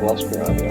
lackluster audio.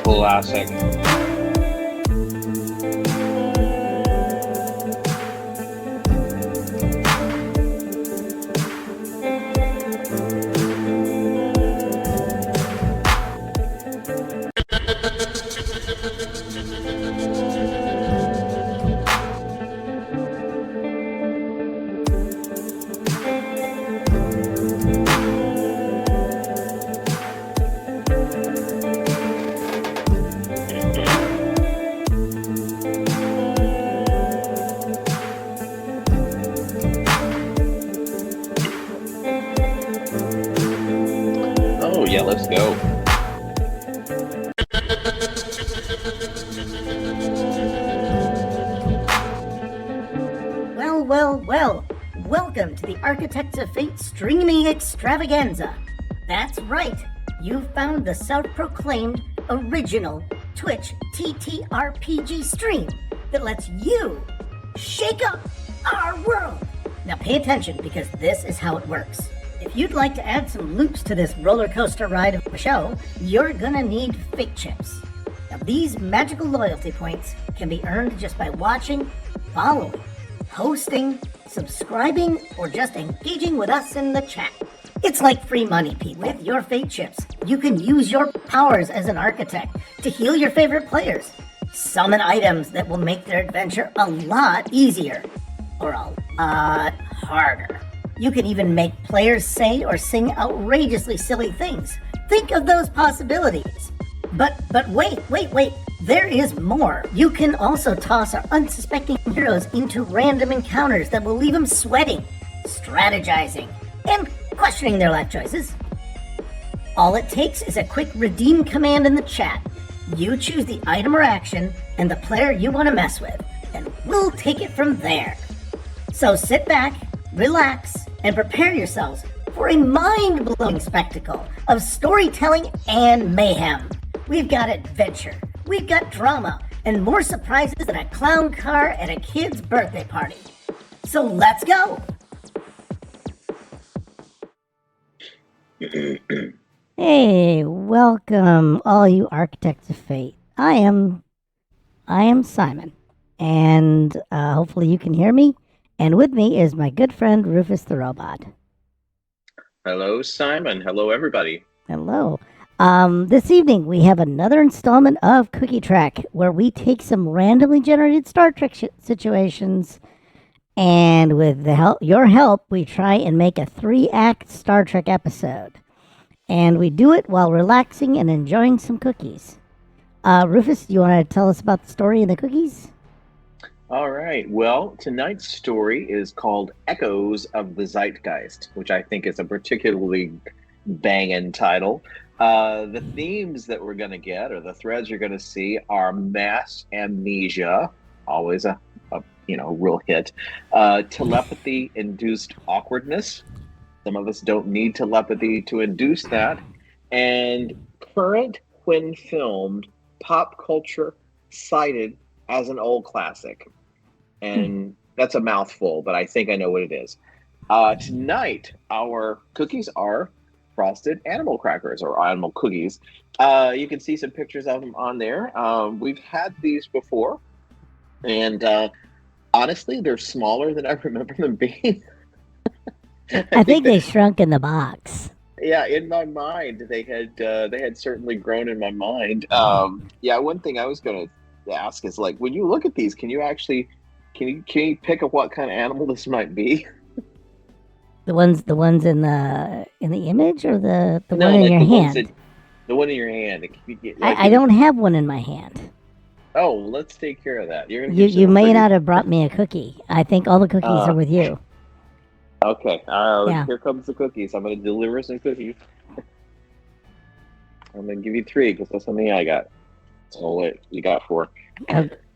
Classic. Yeah, let's go. Well. Welcome to the Architects of Fate streaming extravaganza. That's right. You found the self-proclaimed original Twitch TTRPG stream that lets you shake up our world. Now pay attention because this is how it works. If you'd like to add some loops to this roller coaster ride of a show, you're gonna need fate chips. Now these magical loyalty points can be earned just by watching, following, hosting, subscribing, or just engaging with us in the chat. It's like free money, Pete. With your fate chips, you can use your powers as an architect to heal your favorite players, summon items that will make their adventure a lot easier, or a lot harder. You can even make players say or sing outrageously silly things. Think of those possibilities. But wait. There is more. You can also toss our unsuspecting heroes into random encounters that will leave them sweating, strategizing, and questioning their life choices. All it takes is a quick redeem command in the chat. You choose the item or action and the player you want to mess with, and we'll take it from there. So sit back, relax, and prepare yourselves for a mind-blowing spectacle of storytelling and mayhem. We've got adventure, we've got drama, and more surprises than a clown car at a kid's birthday party. So let's go! Hey, welcome all you architects of fate. I am Simon, and hopefully you can hear me. And with me is my good friend Rufus the robot. Hello, Simon. Hello, everybody. Hello. This evening we have another installment of Cookie Track, where we take some randomly generated Star Trek situations, and with your help, we try and make a 3-act Star Trek episode. And we do it while relaxing and enjoying some cookies. Rufus, do you want to tell us about the story and the cookies? All right. Well, tonight's story is called Echoes of the Zeitgeist, which I think is a particularly banging title. The themes that we're going to get, or the threads you're going to see, are mass amnesia, always a real hit. Telepathy-induced awkwardness. Some of us don't need telepathy to induce that. And current, when filmed, pop culture cited as an old classic. And that's a mouthful, but I think I know what it is. Tonight, our cookies are frosted animal crackers, or animal cookies. You can see some pictures of them on there. We've had these before, and honestly, they're smaller than I remember them being. I think they shrunk in the box. Yeah, in my mind, they had certainly grown in my mind. One thing I was going to ask is, like, when you look at these, can you pick up what kind of animal this might be? The ones in the image, or the No, one in like your hand? The one in your hand. I don't have one in my hand. Oh, let's take care of that. You may not have brought me a cookie. I think all the cookies are with you. Okay. Yeah. Here comes the cookies. I'm going to deliver some cookies. I'm going to give you 3 because that's how many I got. So wait, you got 4.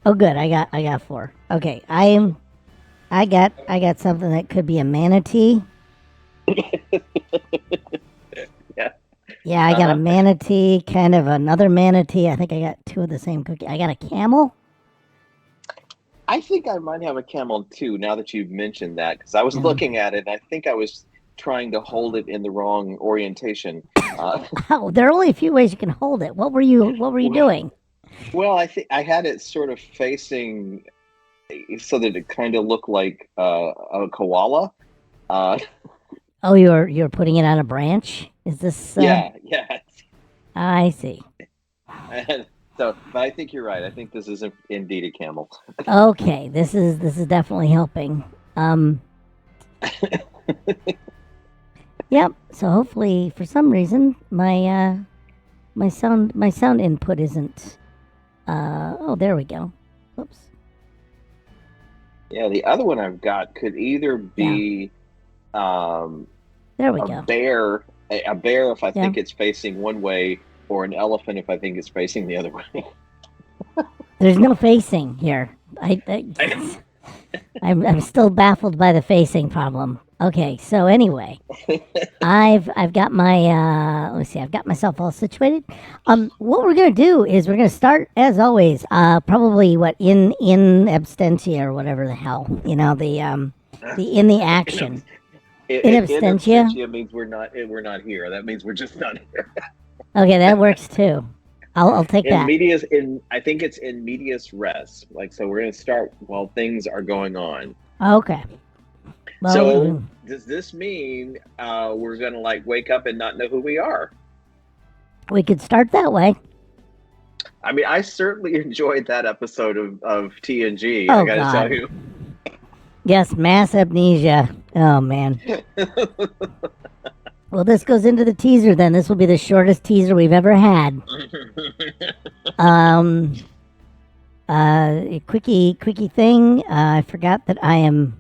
Oh, good. I got 4. Okay. I got something that could be a manatee. Yeah, I got a manatee, kind of another manatee. I think I got 2 of the same cookie. I got a camel. I think I might have a camel too, now that you've mentioned that, because I was looking at it, and I think I was trying to hold it in the wrong orientation. Oh, there are only a few ways you can hold it. What were you doing? Well, I think I had it sort of facing so that it kind of looked like a koala. Oh, you're putting it on a branch? Is this? Yeah. I see. But I think you're right. I think this is indeed a camel. Okay, this is definitely helping. Yep. So hopefully, for some reason, my sound input isn't. Oh, there we go. Whoops. Yeah, the other one I've got could either be there we go. Bear. A bear if I think it's facing one way, or an elephant if I think it's facing the other way. There's no facing here. I'm still baffled by the facing problem. Okay, so anyway, I've got my let me see, I've got myself all situated. What we're gonna do is we're gonna start as always, probably what in absentia or whatever the hell, the in the action. In In absentia. absentia means we're not here. That means we're just not here. Okay, that works too. I'll take In that. medias, in I think it's in medias res. Like, so we're gonna start while things are going on. Okay. Well, So does this mean we're gonna like wake up and not know who we are? we could start that way. I mean, I certainly enjoyed that episode of TNG. Oh I got to tell God. you. Yes, mass amnesia. Oh man. Well, this goes into the teaser then. This will be the shortest teaser we've ever had. A quickie thing. I forgot that I am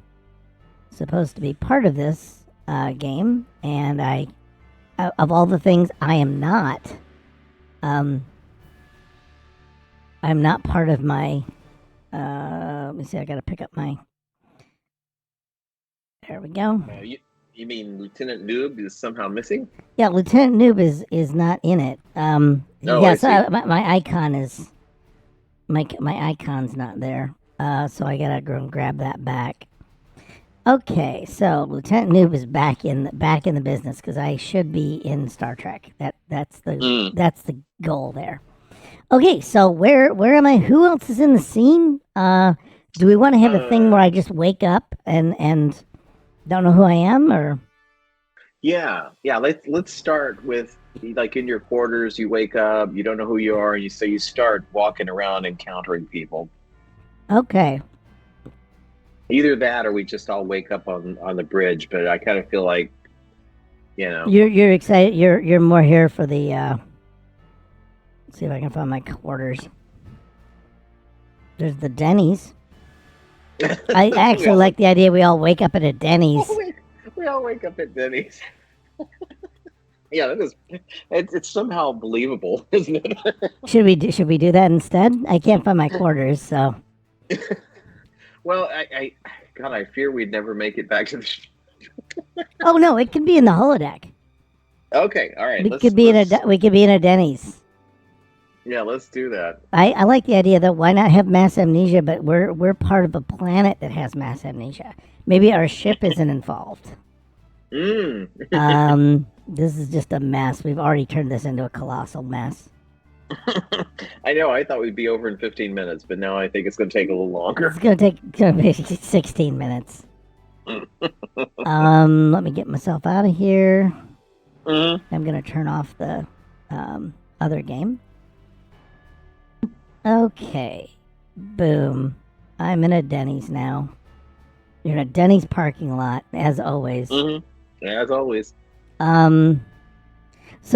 supposed to be part of this game, and of all the things, I am not. I'm not part of my. Let me see. I got to pick up my. There we go. You mean Lieutenant Noob is somehow missing? Yeah, Lieutenant Noob is not in it. Yeah, so my icon is my icon's not there. So I gotta go and grab that back. Okay, so Lieutenant Noob is back in the business because I should be in Star Trek. That's the goal there. Okay, so where am I? Who else is in the scene? Do we want to have a thing where I just wake up and don't know who I am, or? Yeah. Let's start with like in your quarters. You wake up, you don't know who you are, and you start walking around encountering people. Okay. Either that, or we just all wake up on the bridge. But I kind of feel like, you're excited. You're more here for the. Let's see if I can find my quarters. There's the Denny's. I actually like the idea we all wake up at a Denny's. We all wake up at Denny's. Yeah, that is. It's somehow believable, isn't it? Should we do that instead? I can't find my quarters, so. Well, I fear we'd never make it back to the. Oh no, it could be in the holodeck. Okay, all right. We could be in a Denny's. Yeah, let's do that. I like the idea that why not have mass amnesia, but we're part of a planet that has mass amnesia. Maybe our ship isn't involved. This is just a mess. We've already turned this into a colossal mess. I know. I thought we'd be over in 15 minutes, but now I think it's going to take a little longer. It's going to be 16 minutes. Let me get myself out of here. I'm going to turn off the other game. Okay. Boom. I'm in a Denny's now. You're in a Denny's parking lot, as always. As always. So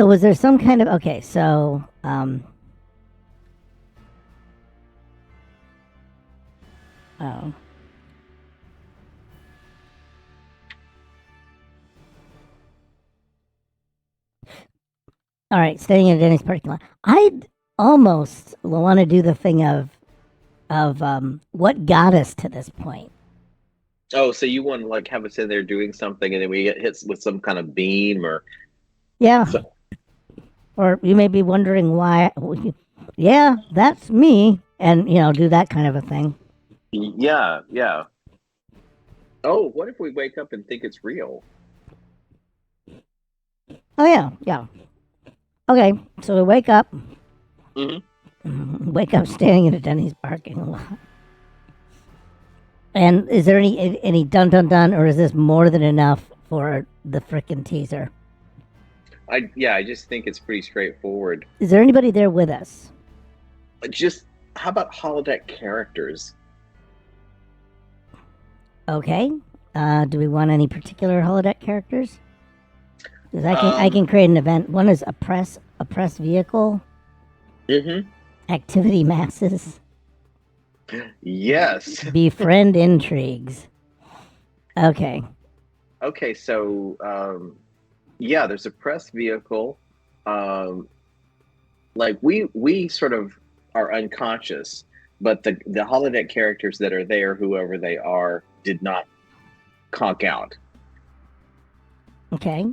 was there some kind of... Okay, so... Oh. All right, staying in a Denny's parking lot. I'd almost want to do the thing of what got us to this point. Oh, so you want to like have us in there doing something, and then we get hit with some kind of beam, or yeah, or you may be wondering why. Yeah, that's me, and do that kind of a thing. Yeah. Oh, what if we wake up and think it's real? Oh yeah. Okay, so we wake up. Wake up standing in a Denny's parking lot. And is there any dun dun dun, or is this more than enough for the frickin' teaser? I just think it's pretty straightforward. Is there anybody there with us? Just how about holodeck characters? Okay. Do we want any particular holodeck characters? Because I can create an event. One is a press vehicle. Activity masses. Yes. Befriend intrigues. Okay. Okay, so there's a press vehicle. Like we sort of are unconscious, but the holodeck characters that are there, whoever they are, did not conk out. Okay.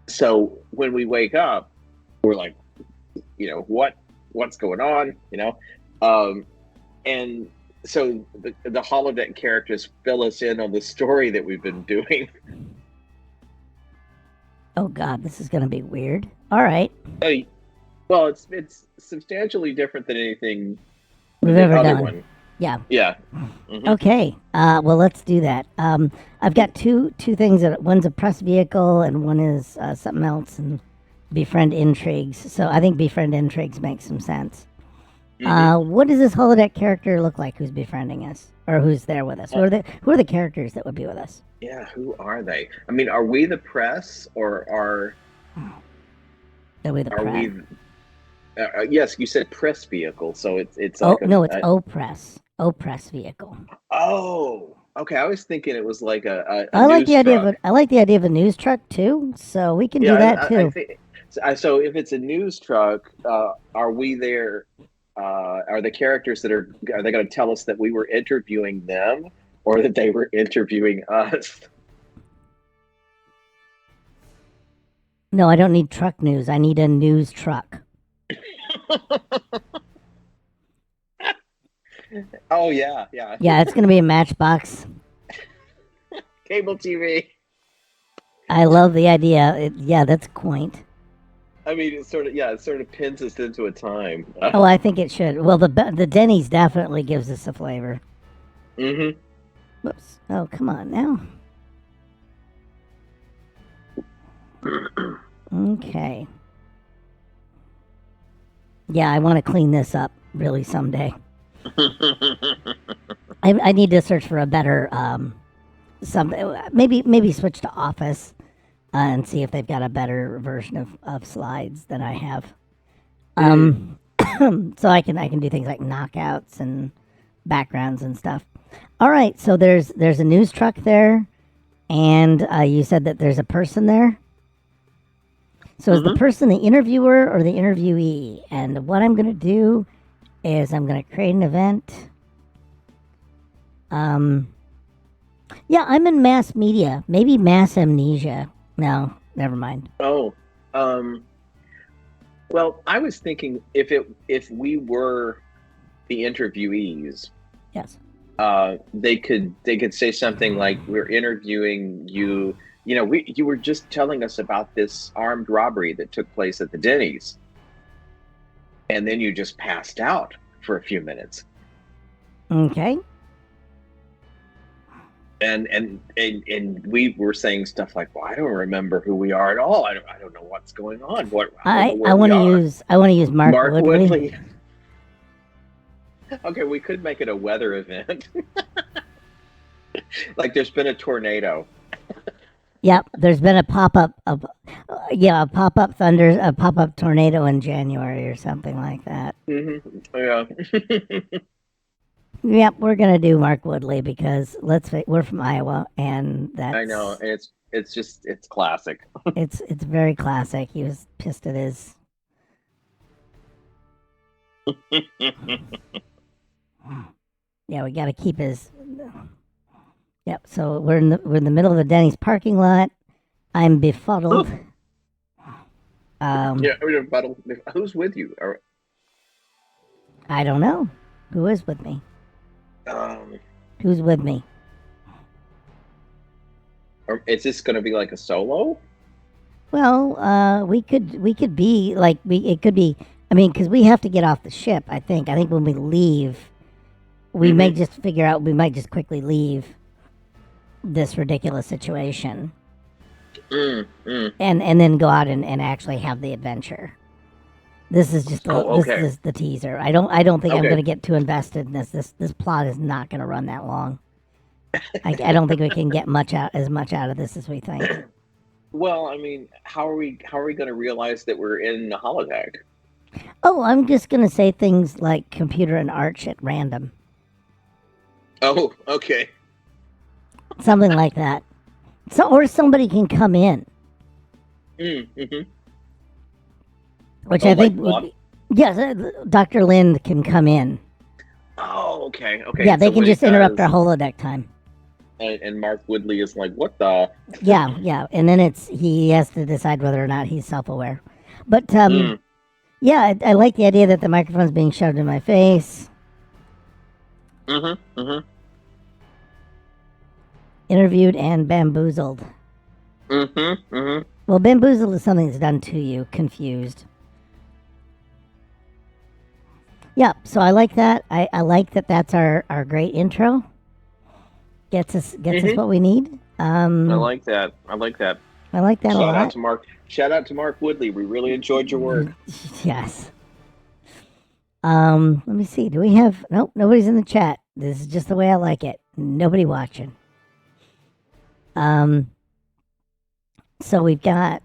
So when we wake up, we're like, what's going on? And so the holodeck characters fill us in on the story that we've been doing. Oh God, this is gonna be weird. All right. Well, it's substantially different than anything We've the ever other done. one. Yeah. Yeah. Mm-hmm. Okay. Well, let's do that. I've got two things. One's a press vehicle, and one is something else, and befriend intrigues. So I think befriend intrigues makes some sense. Mm-hmm. What does this holodeck character look like? Who's befriending us, or who's there with us? Who are the characters that would be with us? Yeah, who are they? I mean, are we the press, or Are we the are press? we? Yes, you said press vehicle, so it's Oh like no, it's O-press. O-press vehicle. oh, okay. I was thinking it was like a I like news the idea of truck. I like the idea of a news truck too. So we can Yeah, do that I too. think so. If it's a news truck, are we there? Are the characters are they going to tell us that we were interviewing them or that they were interviewing us? No, I don't need truck news. I need a news truck. Oh yeah, yeah. Yeah, it's gonna be a Matchbox. Cable TV. I love the idea. Yeah, that's quaint. I mean, it sort of pins us into a time. Oh, I think it should. Well, the Denny's definitely gives us a flavor. Mm-hmm. Whoops. Oh, come on now. Okay. Yeah, I want to clean this up really someday. I need to search for a better maybe switch to Office and see if they've got a better version of slides than I have. So I can do things like knockouts and backgrounds and stuff. All right, so there's a news truck there, and you said that there's a person there. So is the person the interviewer or the interviewee? And what I'm going to do is I'm going to create an event. Yeah, I'm in mass media. Maybe mass amnesia. No, never mind. Oh, well, I was thinking if we were the interviewees, Yes. they could say something like, "We're interviewing you. You were just telling us about this armed robbery that took place at the Denny's, and then you just passed out for a few minutes." Okay. And we were saying stuff like, "Well, I don't remember who we are at all. I don't know what's going on. I want to use Mark Woodley. Okay, we could make it a weather event. Like there's been a tornado. Yep, there's been a pop-up tornado in January or something like that. Mm-hmm. Yeah. Yep, we're gonna do Mark Woodley because we're from Iowa, and that's I know it's classic. it's very classic. He was pissed at his. Yeah, we got to keep his. Yep. So we're in the middle of the Denny's parking lot. I'm befuddled. Yeah, who's with you? I don't know. Who is with me? Who's with me? Or is this going to be like a solo? Well, we could be like it could be. I mean, because we have to get off the ship. I think when we leave, we may just figure out. We might just quickly leave this ridiculous situation, and then go out and actually have the adventure. This is just this is the teaser. I don't think I'm going to get too invested in this. This plot is not going to run that long. I don't think we can get as much out of this as we think. Well, I mean, how are we going to realize that we're in the holodeck? Oh, I'm just going to say things like computer and arch at random. Oh, okay. Something like that. Or somebody can come in. Mm-hmm. Which I think would be, yes, Dr. Lind can come in. Oh, okay. Yeah, they can just interrupt our holodeck time. And Mark Woodley is like, what the? Yeah. And then he has to decide whether or not he's self-aware. But Mm, yeah, I like the idea that the microphone's being shoved in my face. mm-hmm. Interviewed and bamboozled. Mm-hmm. Mm-hmm. Well, bamboozled is something that's done to you, confused. Yeah, so I like that. I like that. That's our great intro. Gets us Mm-hmm. what we need. I like that. I like that. I like that a Shout out lot. to Mark. Shout out to Mark Woodley. We really enjoyed your work. Yes. Let me see. Do we have? Nope, nobody's in the chat. This is just the way I like it. Nobody watching. So we've got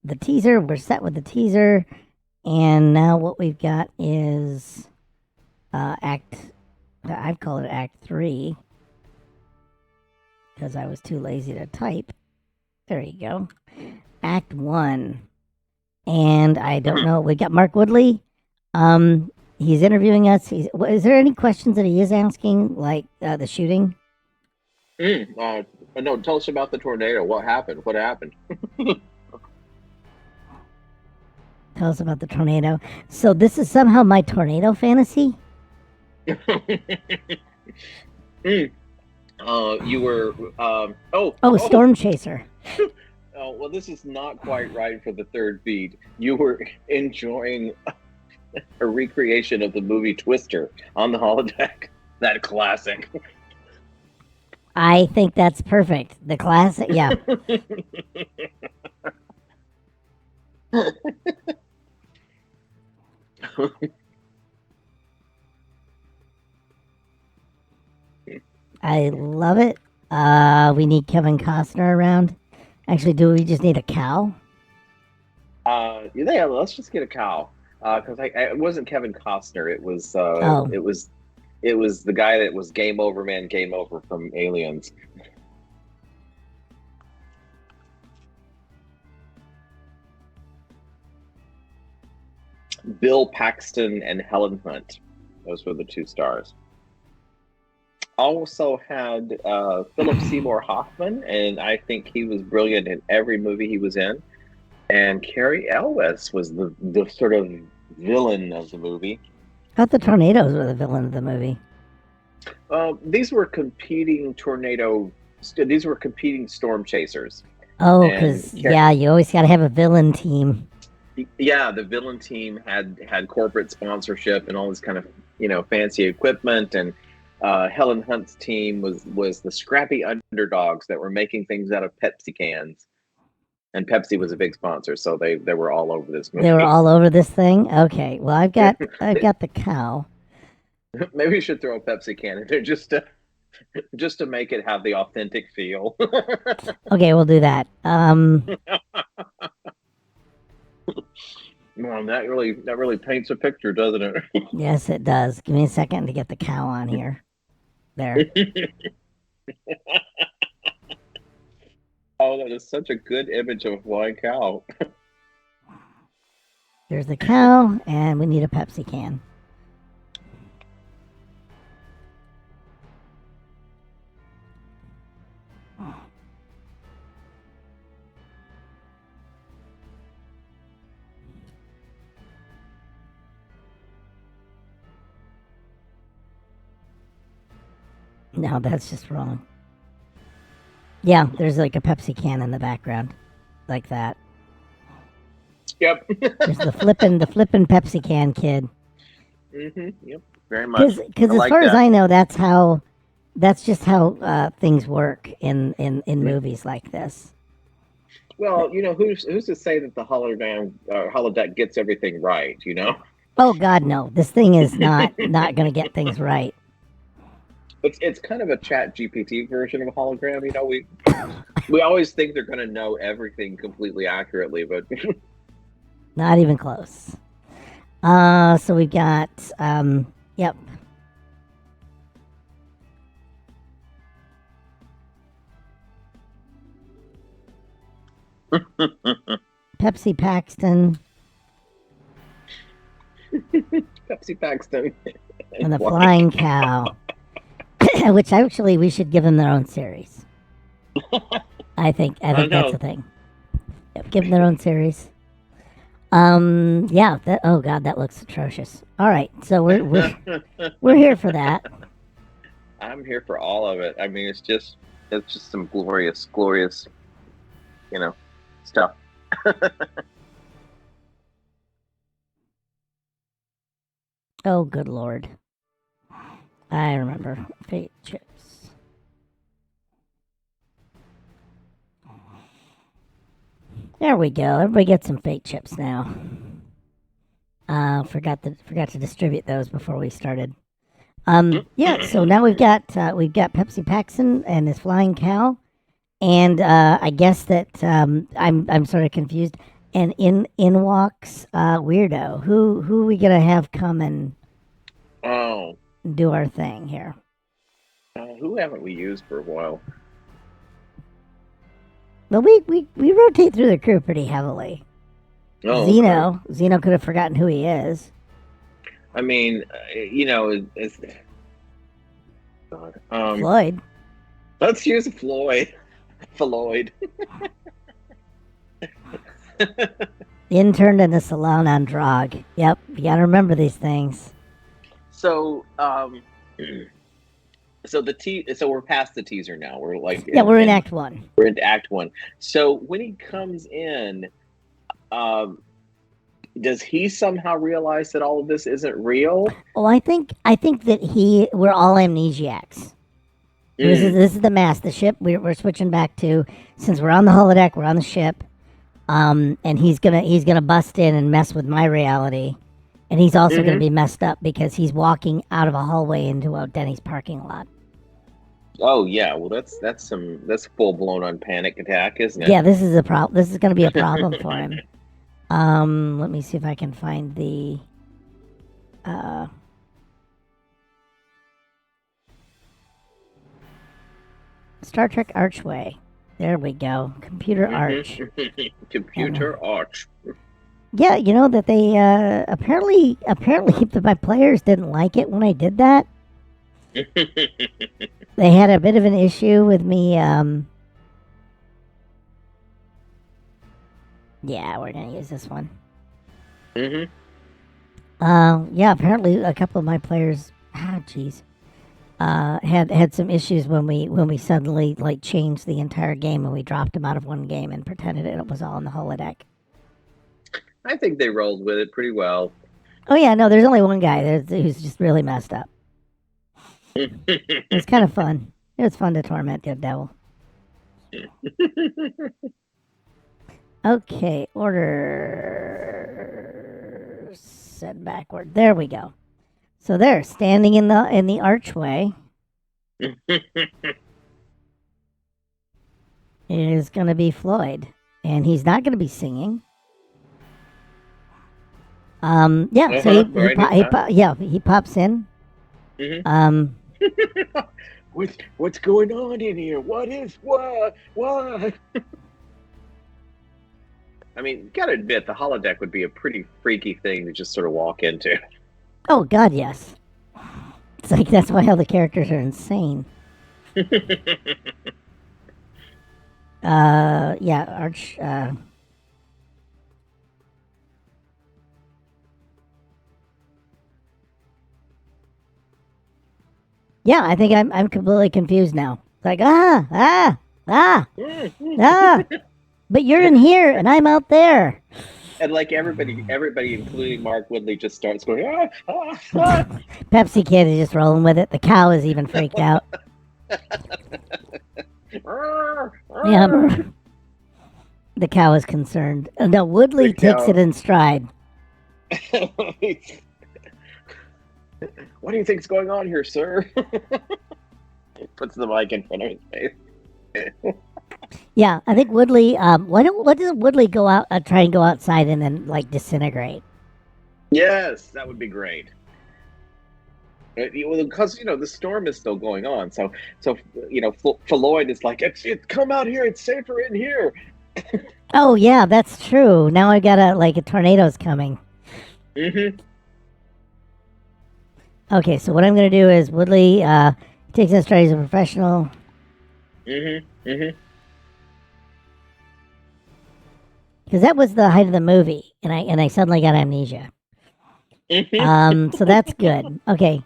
the teaser. We're set with the teaser, and now what we've got is act. I've called it Act 3 because I was too lazy to type. There you go. Act 1, and I don't know. We got Mark Woodley. He's interviewing us. Is there any questions that he is asking, like the shooting? No, tell us about the tornado. What happened? What happened? Tell us about the tornado. So this is somehow my tornado fantasy? You were Storm Chaser. Oh, well, this is not quite right for the third beat. You were enjoying a recreation of the movie Twister on the holodeck. That classic. I think that's perfect. The classic, yeah. I love it. We need Kevin Costner around. Actually, do we just need a cow? Yeah, let's just get a cow. Because it wasn't Kevin Costner. It was it was the guy that was Game Over Man, Game Over from Aliens. Bill Paxton and Helen Hunt. Those were the two stars. Also had Philip Seymour Hoffman, and I think he was brilliant in every movie he was in. And Carrie Elwes was the sort of villain of the movie. I thought the tornadoes were the villain of the movie. These were competing These were competing storm chasers. Oh, because you always got to have a villain team. Yeah, the villain team had corporate sponsorship and all this kind of fancy equipment, and Helen Hunt's team was the scrappy underdogs that were making things out of Pepsi cans. And Pepsi was a big sponsor, so they were all over this movie. They were all over this thing? Okay. Well, I've got the cow. Maybe you should throw a Pepsi can in there just to make it have the authentic feel. Okay, we'll do that. Man, that really paints a picture, doesn't it? Yes, it does. Give me a second to get the cow on here. There. Oh, that is such a good image of a flying cow. There's the cow, and we need a Pepsi can. No, that's just wrong. Yeah, there's like a Pepsi can in the background, like that. Yep. There's the flippin' Pepsi can kid. Yep. Very much. Because as far as I know, that's just how things work in movies like this. Well, who's to say that the holodeck gets everything right? Oh God, no! This thing is not going to get things right. It's kind of a Chat GPT version of a hologram. We always think they're going to know everything completely accurately, but not even close. So we've got yep. Pepsi Paxton. Pepsi Paxton. And the flying cow. Which actually we should give them their own series. I think that's the thing. Yep, give them their own series. Yeah. Oh God, that looks atrocious. All right, so we're here for that. I'm here for all of it. I mean, it's just some glorious, stuff. Oh, good Lord. I remember fate chips. There we go. Everybody gets some fate chips now. Forgot to distribute those before we started. Yeah. So now we've got Pepsi Paxson and his flying cow, and I guess that I'm sort of confused. And in walks Weirdo. Who we gonna have come and do our thing here? Who haven't we used for a while? Well, we rotate through the crew pretty heavily. Oh, Zeno could have forgotten who he is. I mean, it's Floyd. Let's use Floyd. Floyd. Intern in the salon on Drog. Yep, you gotta remember these things. So, so we're past the teaser now. We're like, we're in Act 1. We're into Act 1. So when he comes in, does he somehow realize that all of this isn't real? Oh, I think that we're all amnesiacs. This is the mask, the ship we're switching back to. Since we're on the holodeck, we're on the ship. And he's gonna bust in and mess with my reality, and he's also gonna be messed up because he's walking out of a hallway into a Denny's parking lot. Oh yeah, well that's full blown on panic attack, isn't it? Yeah, this is a problem. This is gonna be a problem for him. Let me see if I can find the. Star Trek Archway. There we go. Computer Arch. Computer Arch. Yeah, you know that they apparently my players didn't like it when I did that. They had a bit of an issue with me. Yeah, we're gonna use this one. Yeah, apparently a couple of my players. Had some issues when we suddenly changed the entire game and we dropped them out of one game and pretended it was all in the holodeck. I think they rolled with it pretty well. Oh yeah, no, there's only one guy who's just really messed up. It was kind of fun. It was fun to torment the devil. Okay, order set backward. There we go. So there, standing in the archway, is going to be Floyd, and he's not going to be singing. Yeah. So he pops in. What's going on in here? What? I mean, you gotta admit, the holodeck would be a pretty freaky thing to just sort of walk into. Oh, God, yes. It's like, that's why all the characters are insane. Yeah, Arch, yeah, I think I'm completely confused now. It's like, but you're in here, and I'm out there. And like everybody, including Mark Woodley, just starts going, Pepsi Kid is just rolling with it. The cow is even freaked out. Yeah, the cow is concerned. No, Woodley takes it in stride. What do you think's going on here, sir? He puts the mic in front of his face. Yeah, I think Woodley. Why doesn't Woodley go out, try and go outside and then disintegrate? Yes, that would be great. Because the storm is still going on, so Floyd is like, it's come out here. It's safer in here. Oh yeah, that's true. Now I got a tornado's coming. Mm-hmm. Okay, so what I'm gonna do is Woodley. Takes us straight as a professional. Mm-hmm. Because that was the height of the movie, and I suddenly got amnesia. Mm-hmm. So that's good. Okay.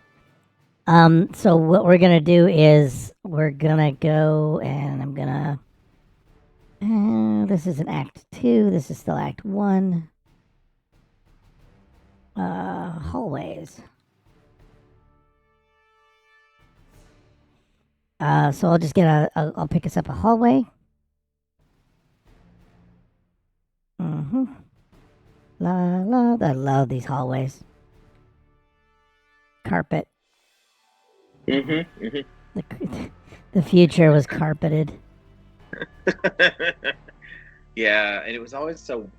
So what we're gonna do is we're gonna go, and I'm gonna. This is an Act 2. This is still Act 1. Hallways. So I'll just get I'll pick us up a hallway. Mm-hmm. La la. I love these hallways. Carpet. Mm-hmm. The future was carpeted. Yeah, and it was always so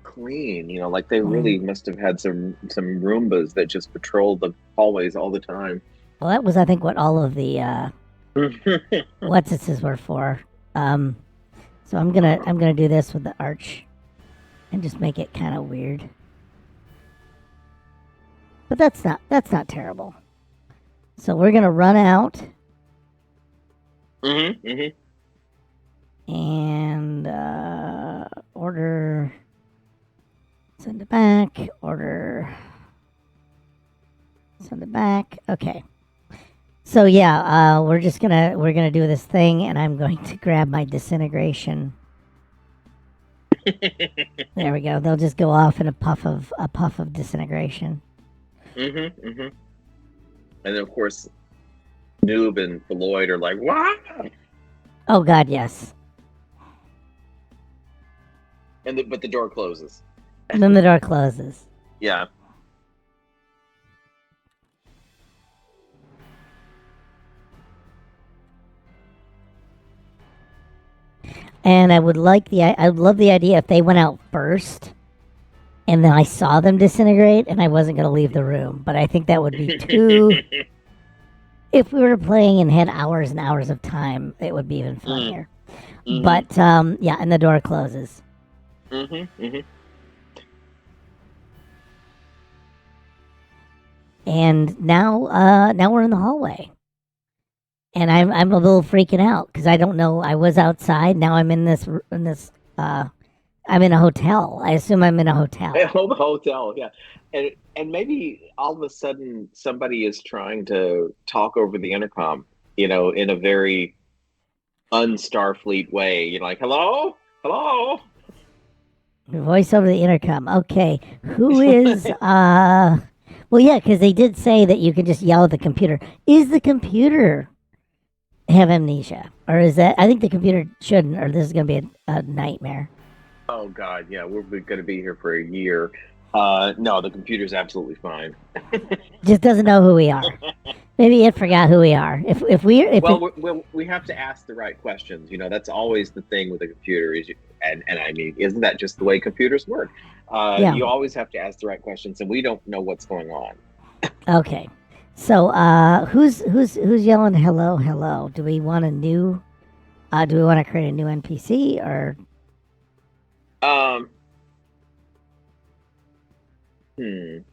clean. Like they really must have had some Roombas that just patrolled the hallways all the time. Well, that was, I think, what all of the what's-its were for. So I'm gonna do this with the arch, and just make it kind of weird. But that's not terrible. So we're gonna run out. And order, send it back, order, send it back. Okay. So yeah, we're gonna do this thing, and I'm going to grab my disintegration. There we go. They'll just go off in a puff of disintegration. And then of course, Noob and Lloyd are like, "What?" Oh God, yes. But the door closes. And then the door closes. Yeah. And I would love the idea if they went out first, and then I saw them disintegrate, and I wasn't going to leave the room. But I think that would be too. If we were playing and had hours and hours of time, it would be even funnier. But yeah, and the door closes. And now we're in the hallway, and I'm a little freaking out because I don't know. I was outside. Now I'm in this. I'm in a hotel. I assume I'm in a hotel. A hotel, yeah. And maybe all of a sudden somebody is trying to talk over the intercom, in a very un-Starfleet way. Like, hello? Hello? Voice over the intercom. Okay. Who is well, yeah, because they did say that you can just yell at the computer. Is the computer have amnesia? Or is that I think the computer shouldn't, or this is gonna be a nightmare. Oh God, yeah, we're going to be here for a year. No, the computer's absolutely fine. Just doesn't know who we are. Maybe it forgot who we are. We have to ask the right questions. That's always the thing with a computer and I mean, isn't that just the way computers work? Yeah. You always have to ask the right questions, and we don't know what's going on. Okay, so who's yelling hello, hello? Do we want a new? Do we want to create a new NPC or? I mean,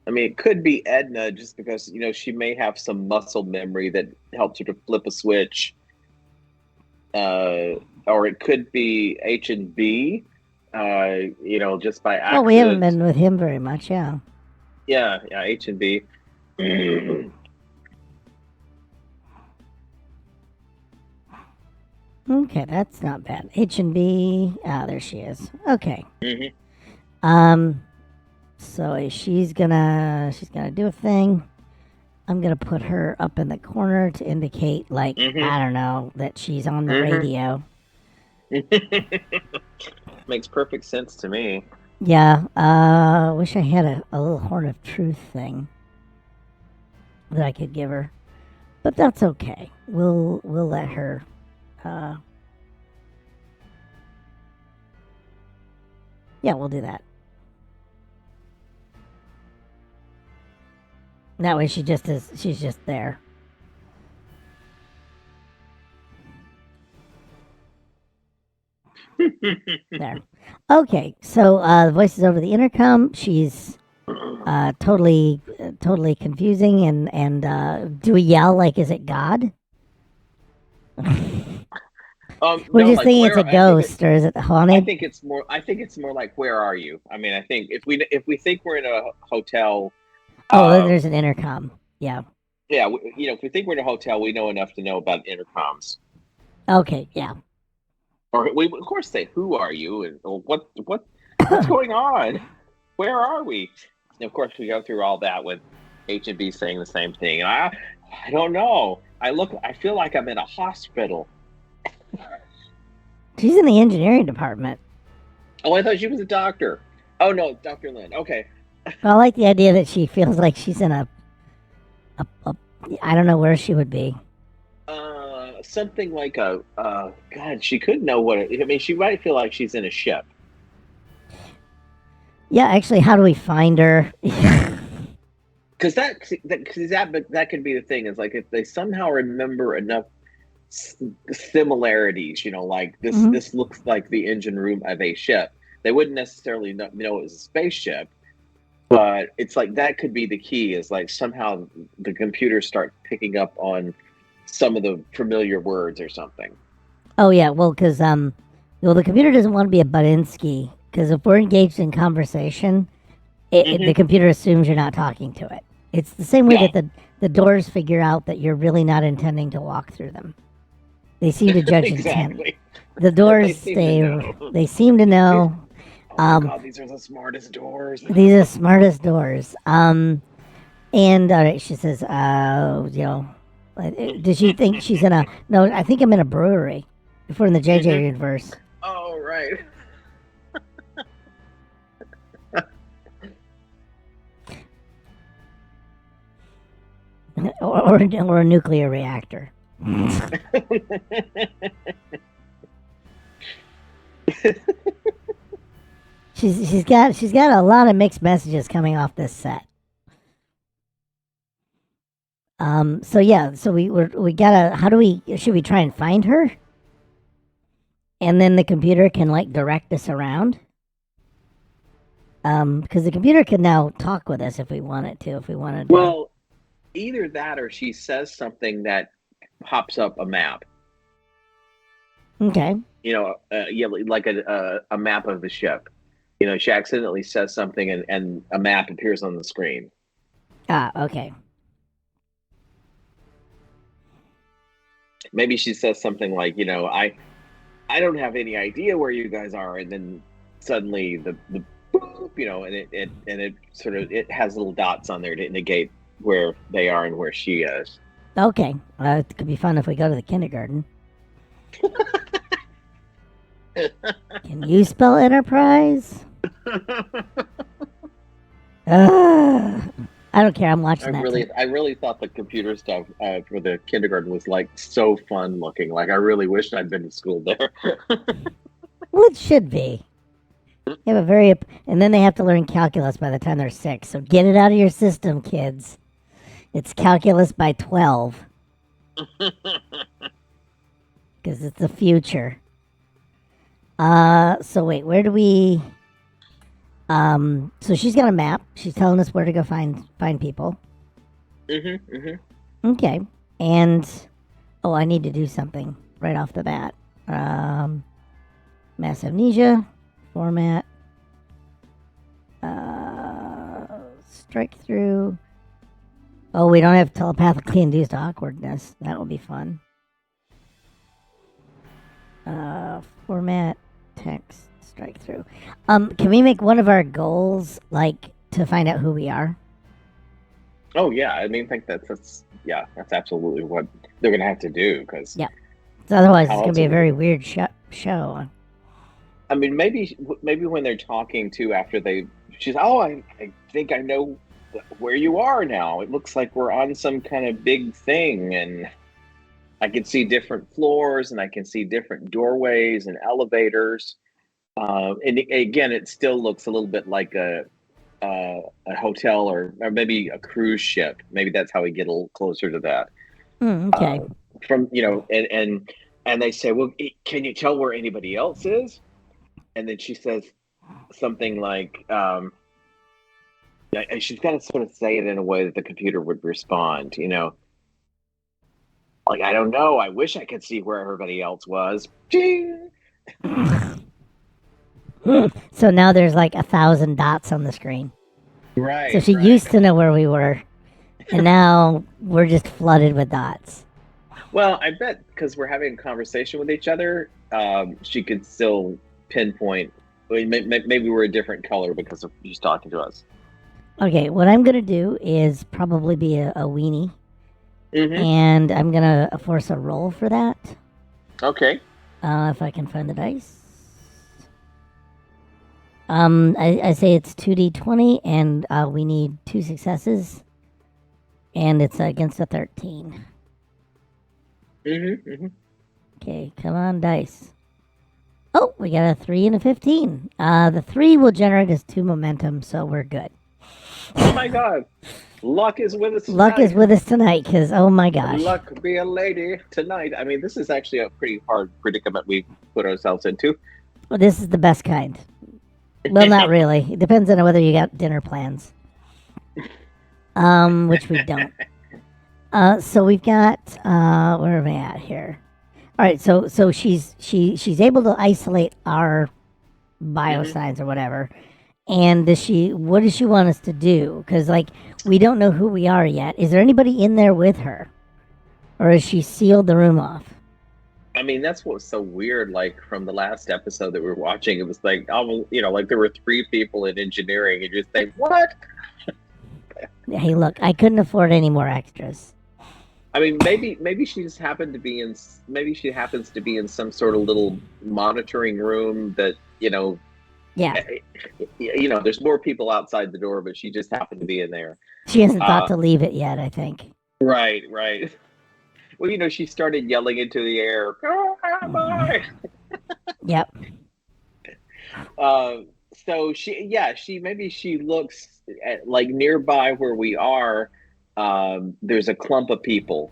it could be Edna, just because she may have some muscle memory that helps her to flip a switch. Or it could be H&B, just by accident. Oh, we haven't been with him very much, yeah. Yeah, H&B. Okay, that's not bad. H&B. Ah, there she is. Okay. So she's gonna do a thing. I'm gonna put her up in the corner to indicate, like, I don't know, that she's on the radio. Makes perfect sense to me. Yeah. Wish I had a little Horn of Truth thing that I could give her, but that's okay. We'll let her. Yeah, we'll do that. That way she's just there. There. Okay, so the voice is over the intercom. She's totally totally confusing. And do we yell like, "Is it God?" We're No, just like thinking it's where a ghost, or is it haunted? I think it's more like where are you? I mean, I think if we think we're in a hotel, Oh, then um, there's an intercom. Yeah. yeah, if we think we're in a hotel, we know enough to know about intercoms. Okay. Yeah. Or we of course say, "Who are you?" and or, what's going on? Where are we? And of course, we go through all that with H&B saying the same thing. And I don't know. I feel like I'm in a hospital. She's in the engineering department. Oh, I thought she was a doctor. Oh no, Dr. Lynn. Okay. But I like the idea that she feels like she's in a I don't know where she would be. Something like God, she could know I mean, she might feel like she's in a ship. Yeah, actually, how do we find her? Because that could be the thing is like if they somehow remember enough similarities, like Mhm. this looks like the engine room of a ship. They wouldn't necessarily know it was a spaceship, but it's like that could be the key is like somehow the computer starts picking up on some of the familiar words or something. Oh yeah, well, because the computer doesn't want to be a Budinsky. Because if we're engaged in conversation, the Hmm. computer assumes you're not talking to it. It's the same way Yeah, that the doors figure out that you're really not intending to walk through them. They seem to judge intent. exactly. The They doors seem to stay. know. They seem to know. Oh my Um, God, these are the smartest doors. these are the smartest doors. And all right, she says, does she think she's in a? No, I think I'm in a brewery. If we're in the JJ Hmm. universe, Oh right. or a nuclear reactor. She's got a lot of mixed messages coming off this set. So yeah, so we gotta. How do we? Should we try and find her? And then the computer can like direct us around. Because the computer can now talk with us if we want it to. If we wanted to. Well, either that or she says something that pops up a map. Okay. Yeah, like a map of the ship. She accidentally says something and a map appears on the screen. Ah. Okay. Maybe she says something like, I don't have any idea where you guys are, and then suddenly the boop, and it sort of it has little dots on there to indicate where they are and where she is. Okay. It could be fun if we go to the kindergarten. Can you spell enterprise? I don't care. I'm watching that. I really thought the computer stuff for the kindergarten was like so fun looking. Like I really wished I'd been to school there. Well, it should be. They have a very, and then they have to learn calculus by the time they're 6. So get it out of your system, kids. It's calculus by 12 because it's the future. So wait, where do we? So she's got a map. She's telling us where to go find people. Okay, and I need to do something right off the bat. Mass amnesia, format, strike through. Oh, we don't have telepathically induced awkwardness. That will be fun. Format, text, strike through. Can we make one of our goals like to find out who we are? Oh yeah, I mean, I think that's absolutely what they're gonna have to do because Yeah. So otherwise, how it's gonna else be a are we very gonna? weird show. I mean, maybe when they're talking to after she's I think I know where you are now. It looks like we're on some kind of big thing, and I can see different floors, and I can see different doorways and elevators. And again, it still looks a little bit like a hotel or maybe a cruise ship. Maybe that's how we get a little closer to that. Okay. From and they say, well, can you tell where anybody else is? And then she says something like, she's got to sort of say it in a way that the computer would respond. Like, I don't know. I wish I could see where everybody else was. Ding! So now there's like 1,000 dots on the screen. Right. So she used to know where we were, and now we're just flooded with dots. Well, I bet because we're having a conversation with each other, she could still pinpoint. Maybe we're a different color because she's talking to us. Okay, what I'm gonna do is probably be a weenie, and I'm gonna force a roll for that. Okay. If I can find the dice. I say it's 2d20, and we need 2 successes, and it's against a 13. Okay, come on, dice. Oh, we got a 3 and a 15. The 3 will generate us 2 momentum, so we're good. Oh my God. Luck is with us tonight. Luck is with us tonight, because, oh my gosh. Luck be a lady tonight. I mean, this is actually a pretty hard predicament we put ourselves into. Well, this is the best kind. Well, not really. It depends on whether you got dinner plans. Which we don't. So we've got, where am I at here? All right, so she's able to isolate our biosigns or whatever. And what does she want us to do? Because, like, we don't know who we are yet. Is there anybody in there with her? Or has she sealed the room off? I mean, that's what was so weird, like, from the last episode that we were watching. It was like, like there were 3 people in engineering, and you just think, what? Hey, look, I couldn't afford any more extras. I mean, maybe she just happened to be maybe she happens to be in some sort of little monitoring room that, Yeah. There's more people outside the door, but she just happened to be in there. She hasn't thought to leave it yet, I think. Right. Well, she started yelling into the air, "Go, Hammer!" Yep. So she looks at, like, nearby where we are. There's a clump of people,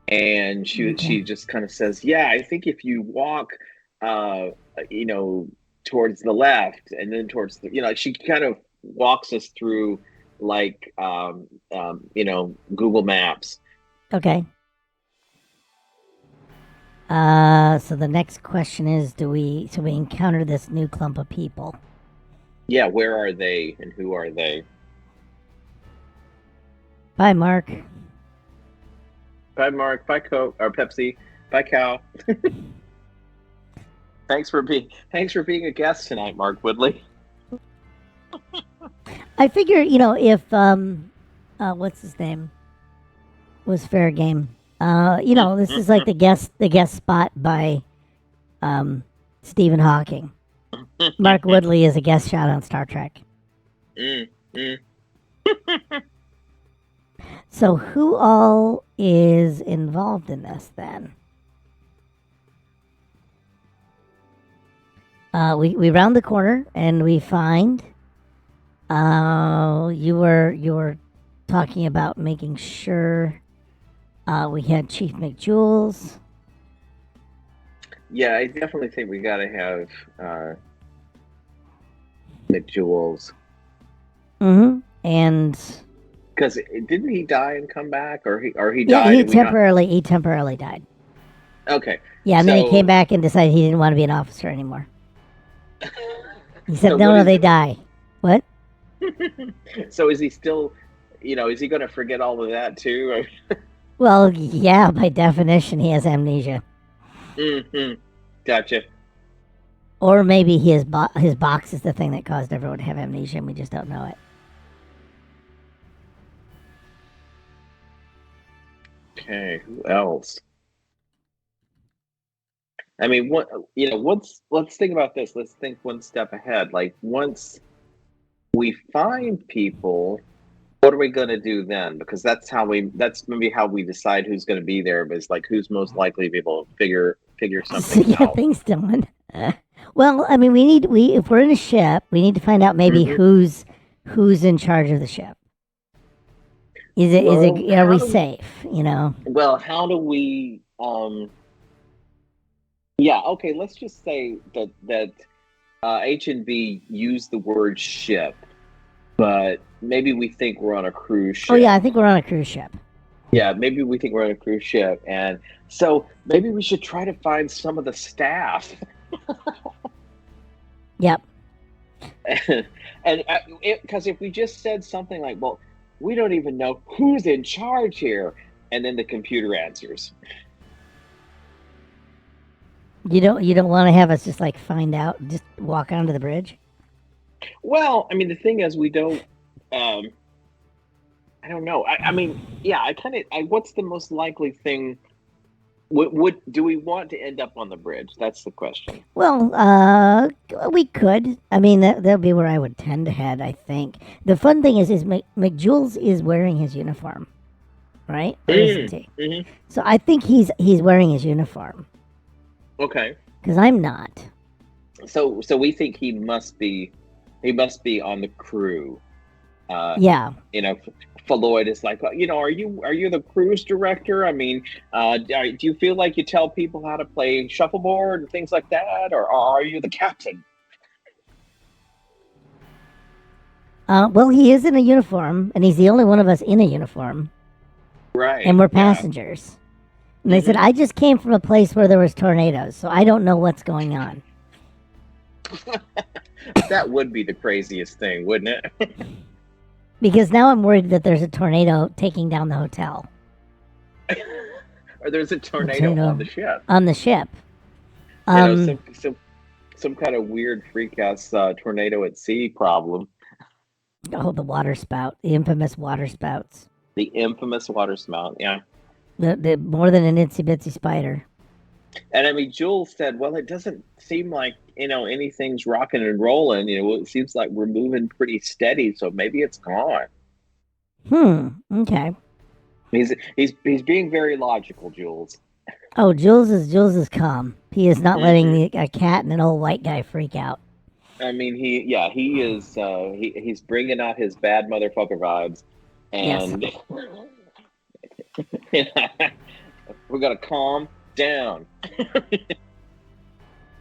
and she just kind of says, "Yeah, I think if you walk, towards the left, and then towards the, she kind of walks us through, like, Google Maps." Okay. So the next question is, we encounter this new clump of people. Yeah, where are they and who are they? Bye, Mark. Bye, Mark. Bye, Coke or Pepsi. Bye, Cal. Thanks for being a guest tonight, Mark Woodley. I figure, if what's his name was fair game. This is like the guest spot by Stephen Hawking. Mark Woodley is a guest shot on Star Trek. So who all is involved in this then? We round the corner and we find you were talking about making sure we had Chief McJewels. Yeah, I definitely think we gotta have McJewels. And because didn't he die and come back, or he died? Yeah, he temporarily died. Okay. Yeah, and then he came back and decided he didn't want to be an officer anymore. He said, "No, they die." What? So is he still, is he going to forget all of that too? Well, yeah, by definition, he has amnesia. Gotcha. Or maybe his box is the thing that caused everyone to have amnesia, and we just don't know it. Okay, who else? I mean, let's think about this. Let's think one step ahead. Like, once we find people, what are we going to do then? Because that's maybe how we decide who's going to be there. But it's like, who's most likely to be able to figure something out. Things done. Well, I mean, if we're in a ship, we need to find out maybe who's in charge of the ship. Are we safe? Well, how do we? Yeah. Okay. Let's just say that H and B use the word ship, but maybe we think we're on a cruise ship. Oh yeah, I think we're on a cruise ship. Yeah, maybe we think we're on a cruise ship, and so maybe we should try to find some of the staff. Yep. And because if we just said something like, "Well, we don't even know who's in charge here," and then the computer answers. You don't want to have us just like find out, just walk onto the bridge. Well, I mean, the thing is, we don't. Um, I don't know. I mean, yeah, I kind of. What's the most likely thing? Would do we want to end up on the bridge? That's the question. Well, we could. I mean, that'll be where I would tend to head. I think the fun thing is McJules is wearing his uniform, right? Or isn't he? Mm-hmm. So I think he's wearing his uniform. Okay. Because I'm not. So we think he must be on the crew. Yeah. You know, Floyd is like, you know, are you the cruise director? I mean, do you feel like you tell people how to play shuffleboard and things like that, or are you the captain? Well, he is in a uniform, and he's the only one of us in a uniform, Right. and we're passengers. And they said, I just came from a place where there was tornadoes, so I don't know what's going on. That would be the craziest thing, wouldn't it? Because now I'm worried that there's a tornado taking down the hotel. Or there's a tornado on the ship. On the ship. You know, some kind of weird freak-ass tornado at sea problem. Oh, the water spout. The infamous water spouts. The infamous water spout, yeah. The more than an itsy-bitsy spider. And I mean, Jules said, well, it doesn't seem like, you know, anything's rocking and rolling. You know, it seems like we're moving pretty steady, so maybe it's gone. Okay. He's being very logical, Jules. Oh, Jules is calm. He is not letting a cat and an old white guy freak out. I mean, he is he's bringing out his bad motherfucker vibes, and we're gonna calm down.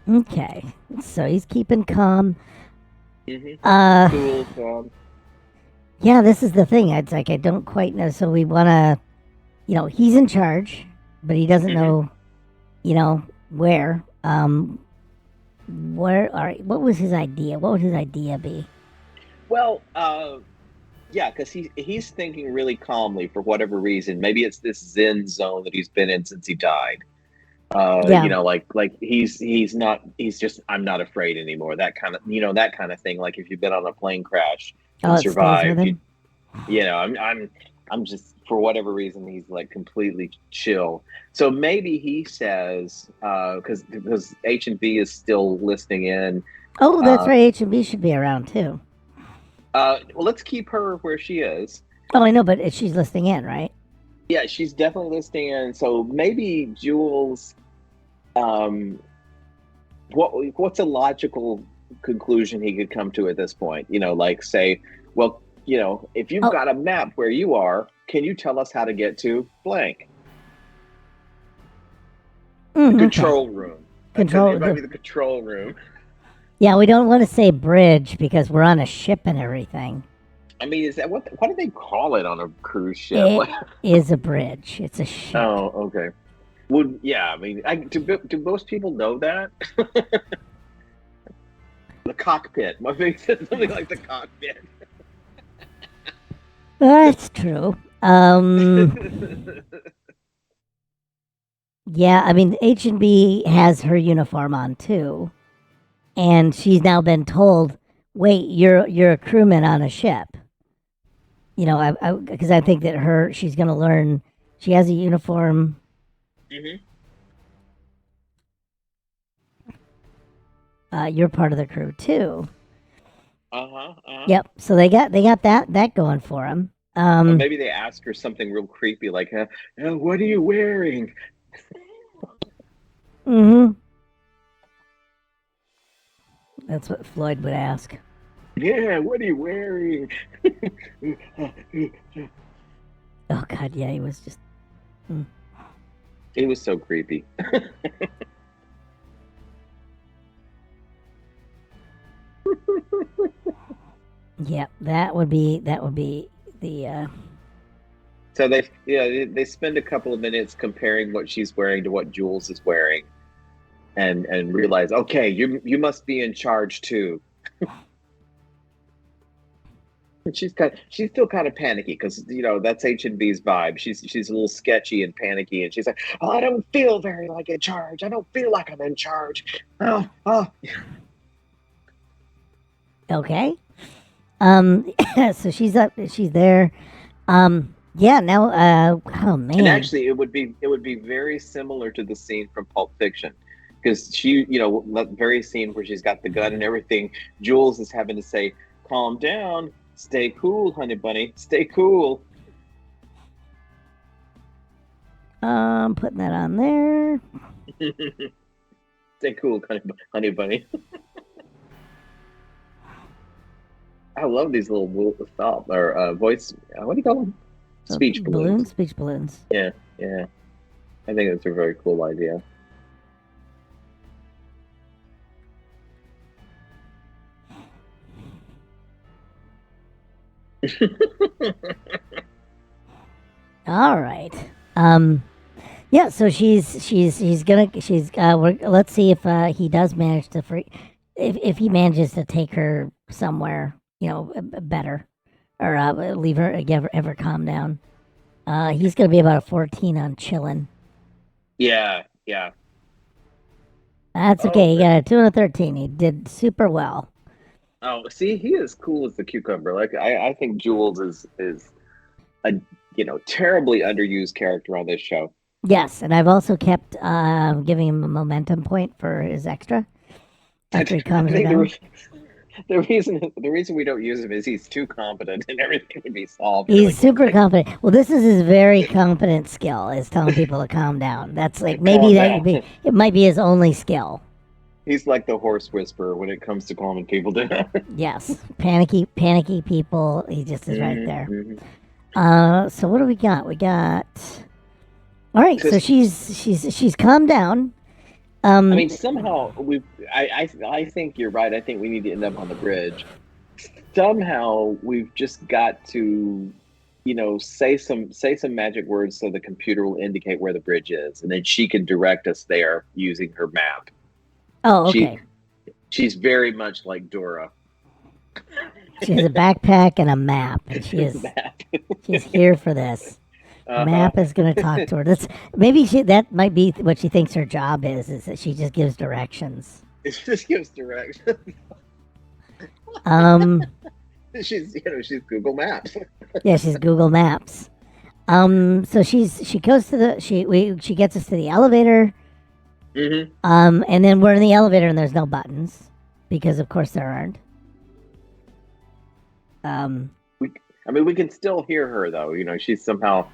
Okay, so he's keeping calm. Cool, calm. Yeah, this is the thing. It's like I don't quite know. So we want to, you know, he's in charge, but he doesn't know, you know, where. Where? All right. What was his idea? What would his idea be? Well, yeah, because he's thinking really calmly for whatever reason. Maybe it's this Zen zone that he's been in since he died. You know, like he's just, I'm not afraid anymore. That kind of, you know, that kind of thing. Like if you've been on a plane crash and survived, you know, I'm just, for whatever reason, he's like completely chill. So maybe he says, because H&B is still listening in. Oh, that's right. H&B should be around too. Well, let's keep her where she is. Oh, I know, but she's listening in, right? Yeah, she's definitely listening in. So maybe Jules, what's a logical conclusion he could come to at this point? You know, like say, well, you know, if you've got a map where you are, can you tell us how to get to blank? The control room. It might be the control room. Yeah, we don't want to say bridge because we're on a ship and everything. I mean, is that what do they call it on a cruise ship? It is a bridge. It's a ship. Oh, okay. Well, yeah. I mean, do most people know that? The cockpit. My face said something like the cockpit. That's true. Yeah, I mean, H&B has her uniform on too, and she's now been told, "Wait, you're a crewman on a ship." You know, because I think that she's going to learn. She has a uniform. You're part of the crew too. Yep. So they got that going for them. Maybe they ask her something real creepy, like, "What are you wearing?" That's what Floyd would ask. Yeah, what are you wearing? Oh God, yeah, he was just. It was so creepy. Yep, that would be the. So they spend a couple of minutes comparing what she's wearing to what Jules is wearing, and realize, okay, you must be in charge too. She's still kind of panicky because that's H&B's vibe. She's a little sketchy and panicky, and she's like, "Oh, I don't feel very like in charge. I don't feel like I'm in charge." Oh. Okay. So she's up. She's there. Yeah. Now. Oh man. And actually, it would be very similar to the scene from Pulp Fiction, because that very scene where she's got the gun and everything. Jules is having to say, "Calm down, stay cool, honey bunny, stay cool." Putting that on there. Stay cool, honey bunny. I love these little voice. What do you call them? Speech balloons. Speech balloons. Yeah. I think it's a very cool idea. All right. Yeah. So let's see if he does manage to if he manages to take her somewhere, better, or leave her, ever calm down. He's gonna be about a 14 on chillin'. Yeah. That's okay. He got a 2 and a 13. He did super well. Oh, see, he is cool as the cucumber. Like I think Jules is a terribly underused character on this show. Yes, and I've also kept giving him a momentum point for his extra after he comes down. The reason we don't use him is he's too competent and everything would be solved. He's super competent. Well, this is his very competent skill, is telling people to calm down. That's like it might be his only skill. He's like the horse whisperer when it comes to calming people down. Yes, panicky people. He just is right there. Mm-hmm. So what do we got? We got. All right, so she's calmed down. I mean, somehow I think you're right. I think we need to end up on the bridge. Somehow we've just got to, say some magic words so the computer will indicate where the bridge is, and then she can direct us there using her map. Oh, okay. She's very much like Dora. She has a backpack and a map, and she's here for this. Map is going to talk to her. That might be what she thinks her job is that she just gives directions. It just gives directions. She's Google Maps. Yeah, she's Google Maps. So she goes to she gets us to the elevator. Mm-hmm. And then we're in the elevator and there's no buttons because of course there aren't. We can still hear her though. She's somehow.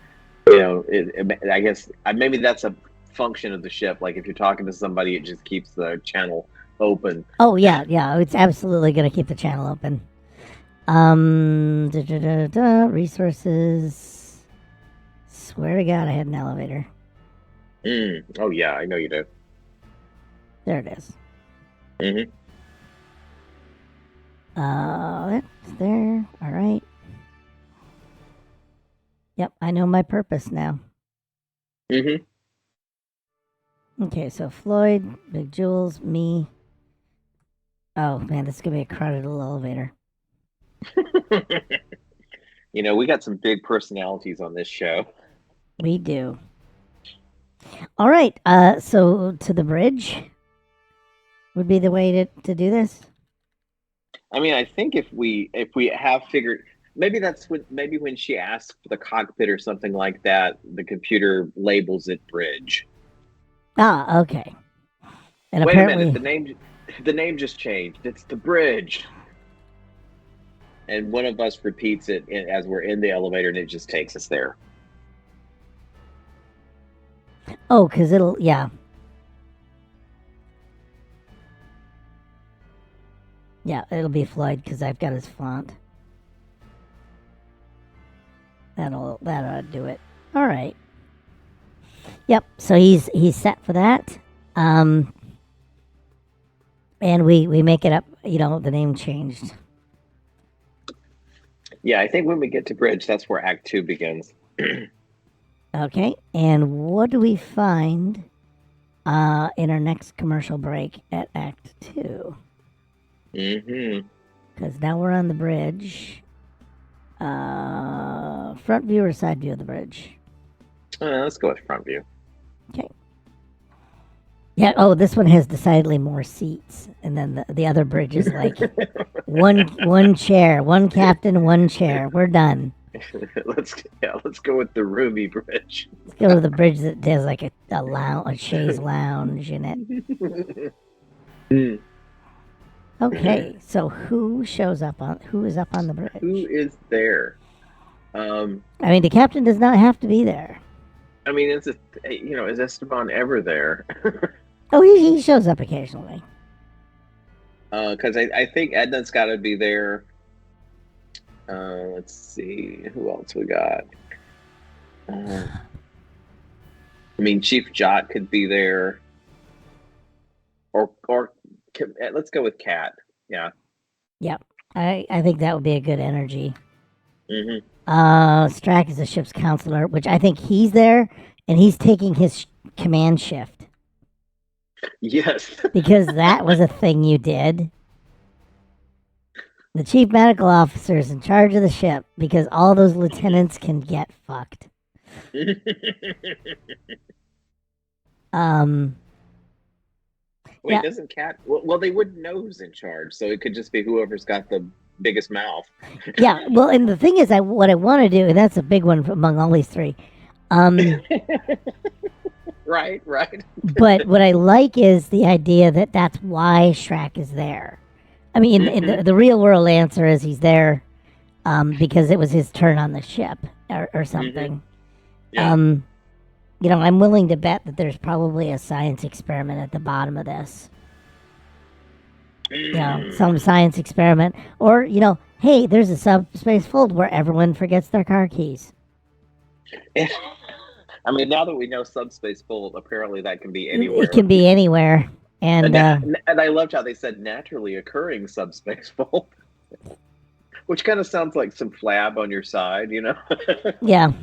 I guess maybe that's a function of the ship. Like if you're talking to somebody, it just keeps the channel open. Oh yeah, it's absolutely gonna keep the channel open. Resources. Swear to God, I had an elevator. Oh yeah, I know you do. There it is. Mm-hmm. It's there. All right. Yep, I know my purpose now. Mm-hmm. Okay, so Floyd, Big Jules, me. Oh man, this is gonna be a crowded little elevator. We got some big personalities on this show. We do. All right, so to the bridge would be the way to do this. I mean, I think if we have figured. Maybe when she asks for the cockpit or something like that, the computer labels it bridge. Ah, okay. And wait apparently, a minute, the name just changed. It's the bridge. And one of us repeats it as we're in the elevator, and it just takes us there. Oh, because it'll Yeah, it'll be Floyd because I've got his font. That'll do it. All right. Yep. So he's set for that. And we make it up. The name changed. Yeah, I think when we get to bridge, that's where Act 2 begins. Okay, and what do we find in our next commercial break at Act 2? Mm-hmm. Because now we're on the bridge. Front view or side view of the bridge? Let's go with front view. Okay. Yeah, oh, this one has decidedly more seats. And then the other bridge is like one chair, one captain, one chair. We're done. Let's go with the roomy bridge. Let's go to the bridge that has like a chaise lounge in it. Okay, so who is up on the bridge? Who is there? I mean, the captain does not have to be there. I mean, is Esteban ever there? Oh, he shows up occasionally. Because I think Edna's got to be there. Let's see who else we got. I mean, Chief Jot could be there, or let's go with Kat. Yeah. Yep. I think that would be a good energy. Mm-hmm. Strack is the ship's counselor, which I think he's there, and he's taking his command shift. Yes. Because that was a thing you did. The chief medical officer is in charge of the ship because all those lieutenants can get fucked. Wait, yeah. Doesn't Kat? Well, they wouldn't know who's in charge, so it could just be whoever's got the biggest mouth. Yeah, well, and the thing is, what I want to do, and that's a big one among all these three. Right. But what I like is the idea that that's why Strack is there. I mean, in the real world answer is he's there because it was his turn on the ship or something. Mm-hmm. Yeah. I'm willing to bet that there's probably a science experiment at the bottom of this. Some science experiment. Or, hey, there's a subspace fold where everyone forgets their car keys. I mean, now that we know subspace fold, apparently that can be anywhere. It can be anywhere. And I loved how they said naturally occurring subspace fold, which kind of sounds like some flab on your side, Yeah.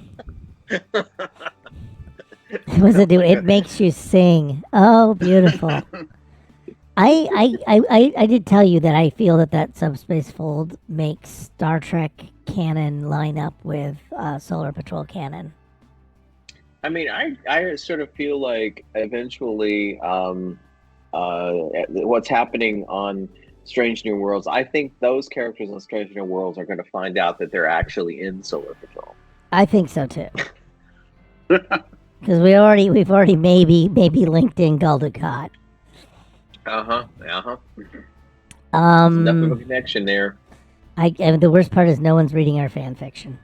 What does it do? It makes you sing. Oh, beautiful. I did tell you that I feel that subspace fold makes Star Trek canon line up with Solar Patrol canon. I mean, I sort of feel like eventually what's happening on Strange New Worlds, I think those characters on Strange New Worlds are going to find out that they're actually in Solar Patrol. I think so too. Because we've already maybe linked in Gul Dukat. Enough of a connection there. The worst part is no one's reading our fan fiction.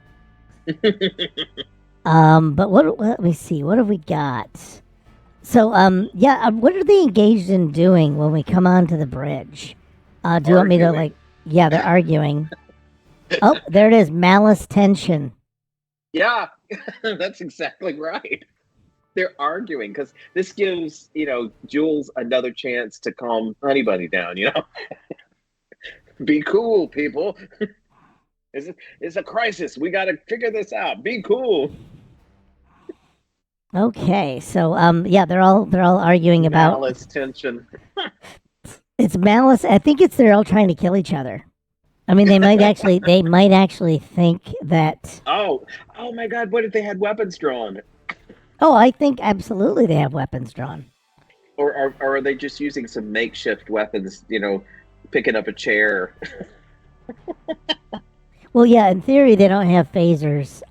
But let me see. What have we got? So, what are they engaged in doing when we come onto the bridge? Do you want me to yeah, they're arguing. Oh, there it is. Malice tension. Yeah, that's exactly right. They're arguing because this gives, Jules another chance to calm anybody down, Be cool, people. It's a crisis. We got to figure this out. Be cool. Okay, so they're all arguing about malice tension. It's malice. I think they're all trying to kill each other. I mean, they might actually think that. Oh my God! What if they had weapons drawn? Oh, I think absolutely they have weapons drawn. Or are they just using some makeshift weapons? Picking up a chair. Well, yeah. In theory, they don't have phasers.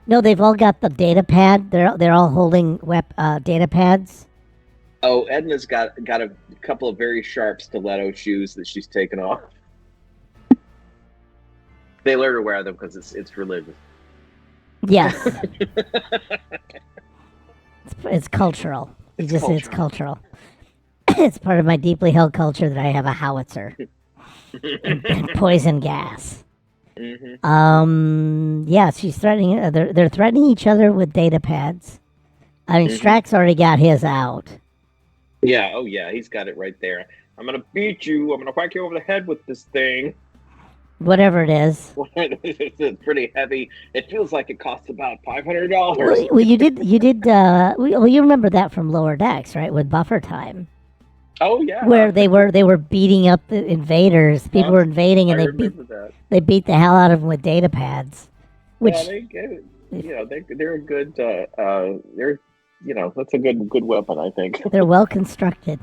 No, they've all got the data pad. They're all holding data pads. Oh, Edna's got a couple of very sharp stiletto shoes that she's taken off. They let her wear them because it's religious. Yes. It's cultural. It's cultural. It's part of my deeply held culture that I have a howitzer and poison gas. Mm-hmm. Yeah, she's threatening. They're threatening each other with data pads. I mean, Strack's already got his out. Yeah. Oh, yeah. He's got it right there. I'm gonna beat you. I'm gonna whack you over the head with this thing. Whatever it is. It's pretty heavy. It feels like it costs about $500. Well, you did. Well, you remember that from Lower Decks, right? With Buffer Time, Oh yeah, where they were beating up the invaders. People were invading, and I remember that. they beat the hell out of them with data pads. Which Yeah, they get it. They're a good. They're that's a good weapon. I think. they're well constructed.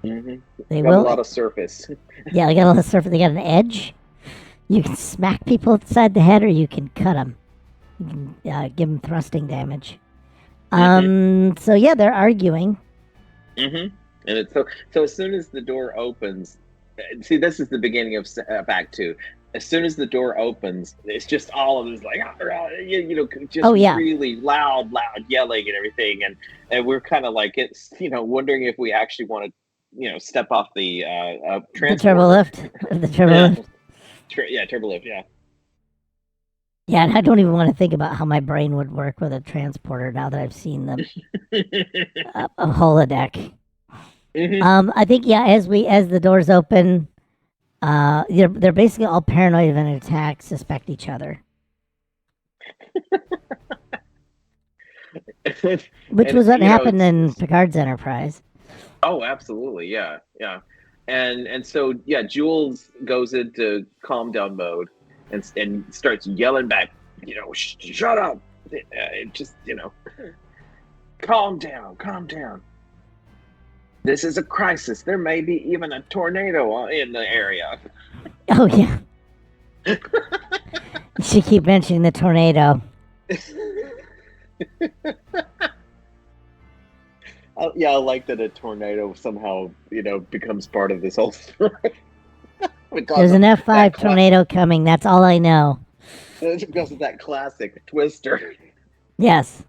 Mm-hmm. They Got a will. lot of surface. Yeah, they got a lot of surface. They got an edge. You can smack people upside the head, or you can cut them. You can give them thrusting damage. So yeah, they're arguing. Mm-hmm. And it's so as soon as the door opens, see, this is the beginning of Act Two. As soon as the door opens, it's just all of this like just really loud yelling and everything, and we're kind of like it's wondering if we actually want to step off the turbo lift, the turbo lift. Turbo lift, yeah. Yeah, and I don't even want to think about how my brain would work with a transporter now that I've seen them a holodeck. Mm-hmm. I think as the doors open, they're basically all paranoid of an attack, suspect each other, which was what happened in Picard's Enterprise. Oh, absolutely, yeah. And so Jules goes into calm down mode and starts yelling back, shut up, just calm down. This is a crisis. There may be even a tornado in the area. Oh yeah. You should keep mentioning the tornado. I like that a tornado somehow, becomes part of this whole story. There's an F5 tornado coming. That's all I know. It's because of that classic Twister. Yes.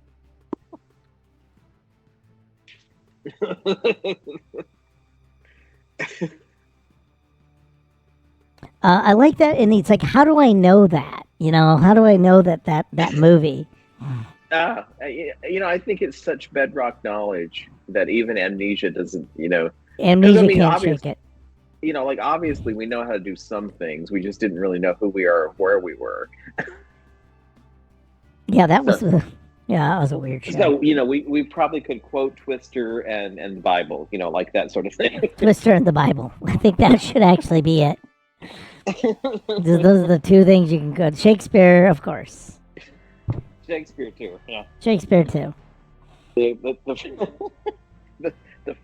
I like that, and it's like, how do I know that? How do I know that movie? I think it's such bedrock knowledge that even amnesia doesn't, Amnesia can't shake it. Obviously we know how to do some things. We just didn't really know who we are or where we were. Yeah, that was a weird show. So, we probably could quote Twister and the Bible, like that sort of thing. Twister and the Bible. I think that should actually be it. Those are the two things you can quote. Shakespeare, of course. Shakespeare too, yeah. Shakespeare too. The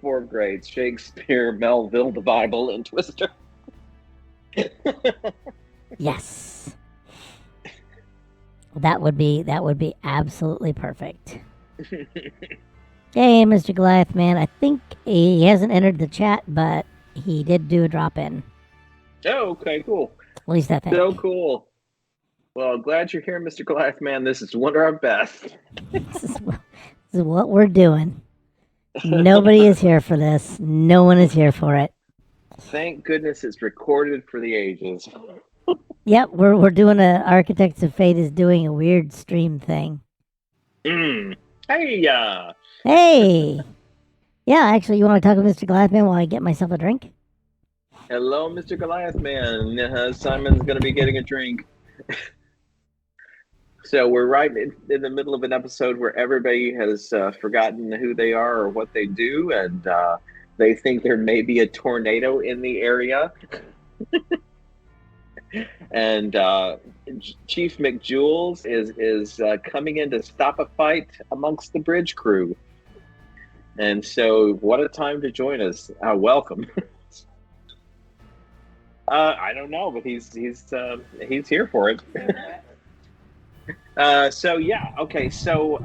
four grades: Shakespeare, Melville, the Bible, and Twister. Yes. That would be absolutely perfect. Hey, Mr. Goliath Man. I think he hasn't entered the chat, but he did do a drop in. Oh, okay, cool. At least I think. So cool. Well, glad you're here, Mr. Goliath Man. This is one of our best. This is what we're doing. Nobody is here for this. No one is here for it. Thank goodness it's recorded for the ages. Yep, we're doing Architects of Fate is doing a weird stream thing. Hey, Hey! Yeah, actually, you want to talk with Mr. Goliath Man while I get myself a drink? Hello, Mr. Goliath Man. Simon's going to be getting a drink. So we're right in the middle of an episode where everybody has forgotten who they are or what they do, and they think there may be a tornado in the area. And Chief McJules is coming in to stop a fight amongst the bridge crew. And so, what a time to join us! Welcome. I don't know, but he's here for it. So yeah, okay. So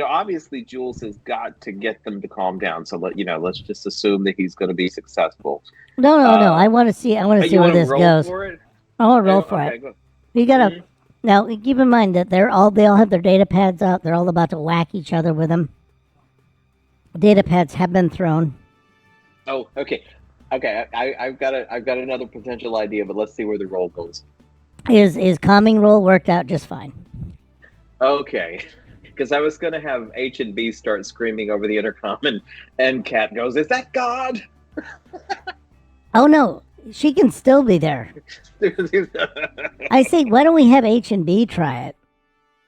obviously Jules has got to get them to calm down. So let's just assume that he's going to be successful. No. I want to see where this goes. I want to roll for it. Go. You gotta now keep in mind that they all have their data pads out. They're all about to whack each other with them. Data pads have been thrown. Oh, okay. I've got another potential idea, but let's see where the roll goes. His calming roll worked out just fine. Okay. Because I was going to have H and B start screaming over the intercom, and Kat goes, "Is that God?" Oh no! She can still be there. I say, why don't we have H&B try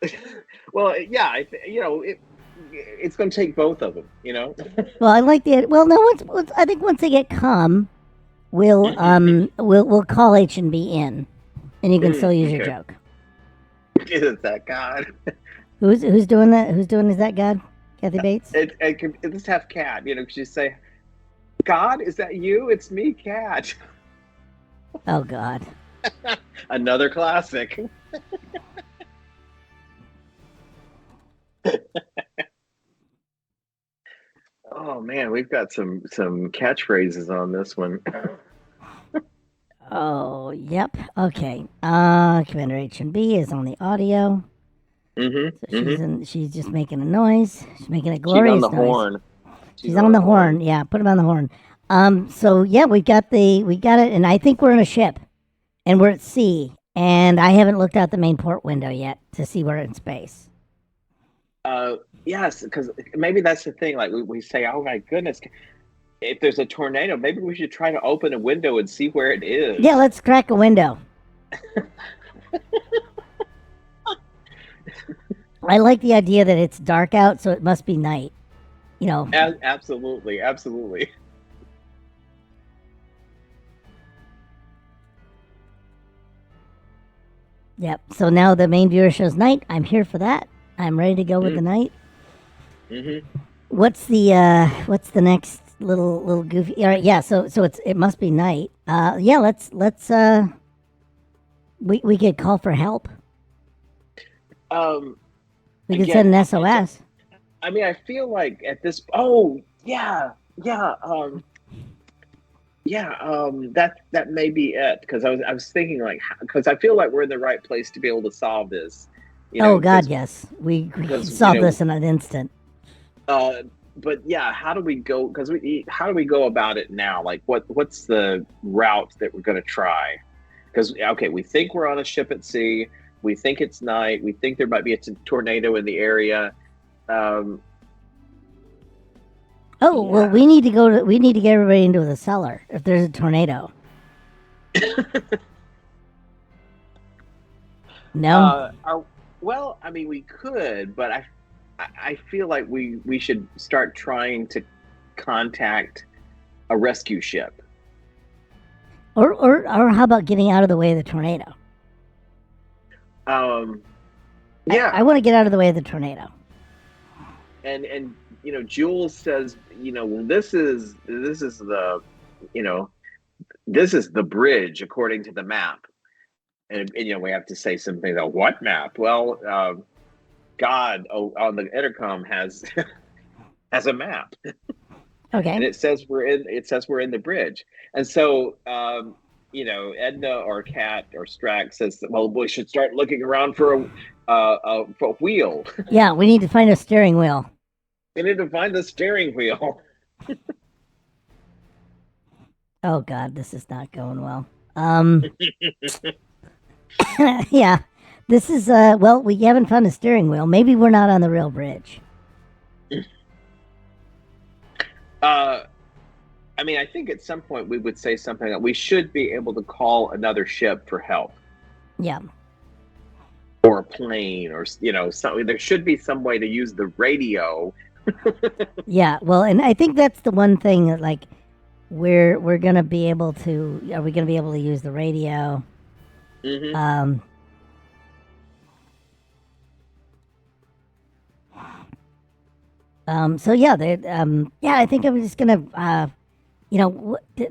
it? Well, yeah, it's going to take both of them, Well, I like the. Well, no. I think once they get calm, we'll call H&B in, and you can still use your joke. Is that God? Who's doing that? Who's doing is that God? Kathy Bates? It could just have Cat, just say, God, is that you? It's me, Cat. Oh, God. Another classic. Oh, man, we've got some catchphrases on this one. Oh, yep. Okay. Commander H&B is on the audio. So she's just making a noise. She's making a glorious noise. She's on the horn. She's on the horn. Yeah, put him on the horn. So yeah, we got it, and I think we're in a ship, and we're at sea, and I haven't looked out the main port window yet to see we're in space. Yes, because maybe that's the thing. Like we say, oh my goodness, if there's a tornado, maybe we should try to open a window and see where it is. Yeah, let's crack a window. I like the idea that it's dark out, so it must be night. Absolutely. Yep. So now the main viewer shows night. I'm here for that. I'm ready to go with the night. What's the next little goofy? All right. Yeah. So it must be night. Yeah. Let's we could call for help. We could send an SOS. I mean, I feel like at this. Oh yeah. That may be it, because I was thinking, like, because I feel like we're in the right place to be able to solve this. Oh God, yes, we can solve this in an instant. But yeah, how do we go? How do we go about it now? Like, what's the route that we're going to try? Because okay, we think we're on a ship at sea. We think it's night. We think there might be a tornado in the area. Well, we need to get everybody into the cellar if there's a tornado. No. Well, I mean, we could, but I feel like we should start trying to contact a rescue ship. Or how about getting out of the way of the tornado? Yeah. I want to get out of the way of the tornado. And Jules says, this is the bridge according to the map. And we have to say something about what map? Well, God on the intercom has a map. Okay. And it says we're in the bridge. And so Edna or Kat or Strack says, well, we should start looking around for a wheel. Yeah, we need to find a steering wheel. We need to find the steering wheel. Oh God, this is not going well. Yeah, this is we haven't found a steering wheel. Maybe we're not on the real bridge. I mean, I think at some point we would say something that we should be able to call another ship for help. Yeah. Or a plane, or something. There should be some way to use the radio. Yeah, well, and I think that's the one thing that, like, we're gonna be able to. Are we gonna be able to use the radio? Mm-hmm. So yeah, I think I'm just gonna.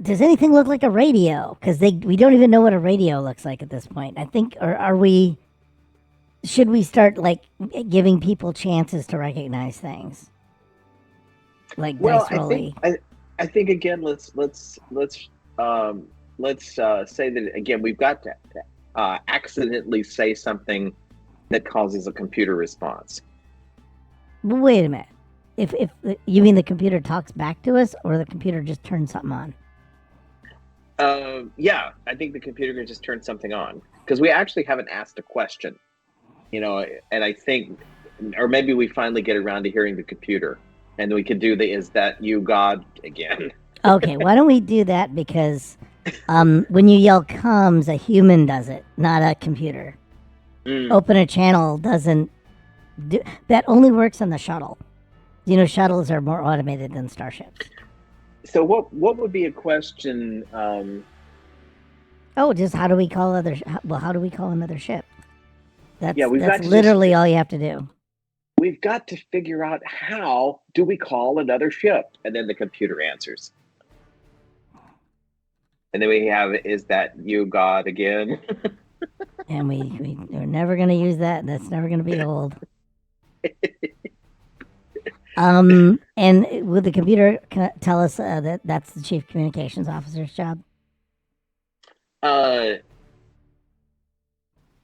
Does anything look like a radio? Because we don't even know what a radio looks like at this point. I think, or are we? Should we start like giving people chances to recognize things? Like dice rolling. I think again, let's say that again. We've got to accidentally say something that causes a computer response. But wait a minute. If you mean the computer talks back to us, or the computer just turns something on? Yeah, I think the computer can just turn something on, because we actually haven't asked a question. And I think, or maybe we finally get around to hearing the computer, and we could do the "Is that you, God?" again. Okay, why don't we do that? Because When you yell "comes," a human does it, not a computer. Mm. Open a channel doesn't do that. Only works on the shuttle. You know, shuttles are more automated than starships. So what would be a question? Oh, just how do we call other? Well, how do we call another ship? Yeah, That's literally all you have to do. we've got to figure out how do we call another ship, and then the computer answers, and then we have, is that you, God, again? And we're never going to use that. That's never going to be old. And would the computer tell us that that's the chief communications officer's job? uh,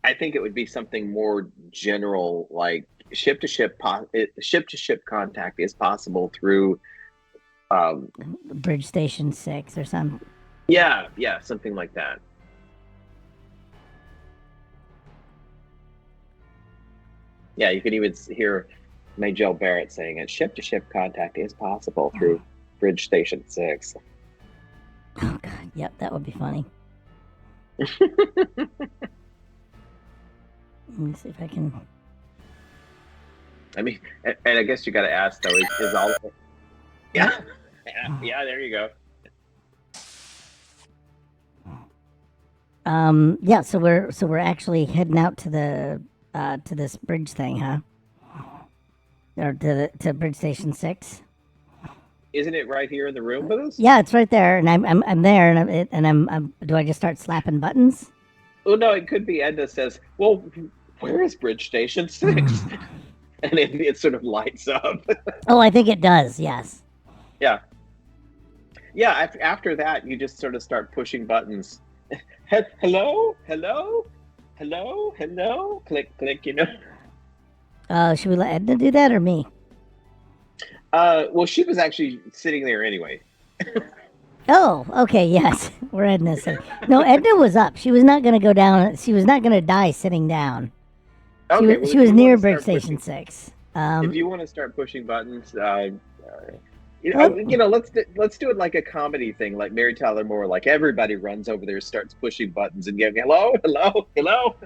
I think it would be something more general, like ship to ship contact is possible through. Um, Bridge Station 6 or something. yeah, something like that. Yeah, you could even hear Majel Barrett saying it. Ship to ship contact is possible through Bridge Station 6. Oh, God. Yep, that would be funny. Let me see if I can. I mean, and I guess you got to ask though, is all? Yeah, yeah. There you go. Yeah. So we're actually heading out to the to this bridge thing, huh? Or to Bridge Station 6. Isn't it right here in the room with us? Yeah, it's right there, and I'm there, and I'm. Do I just start slapping buttons? Oh no, it could be Edna says, "Well, where is Bridge Station 6?" And it sort of lights up. Oh, I think it does. Yes. Yeah, yeah. After that, you just sort of start pushing buttons. Hello, hello, hello, hello. Click, click. You know. Should we let Edna do that or me? Well, she was actually sitting there anyway. Oh, okay, yes. We're Edna. No, Edna was up. She was not going to go down. She was not going to die sitting down. Okay, She was near Bridge Station 6. If you want to start pushing buttons, let's do it like a comedy thing, like Mary Tyler Moore. Like everybody runs over there, starts pushing buttons, and yelling, "Hello, hello, hello."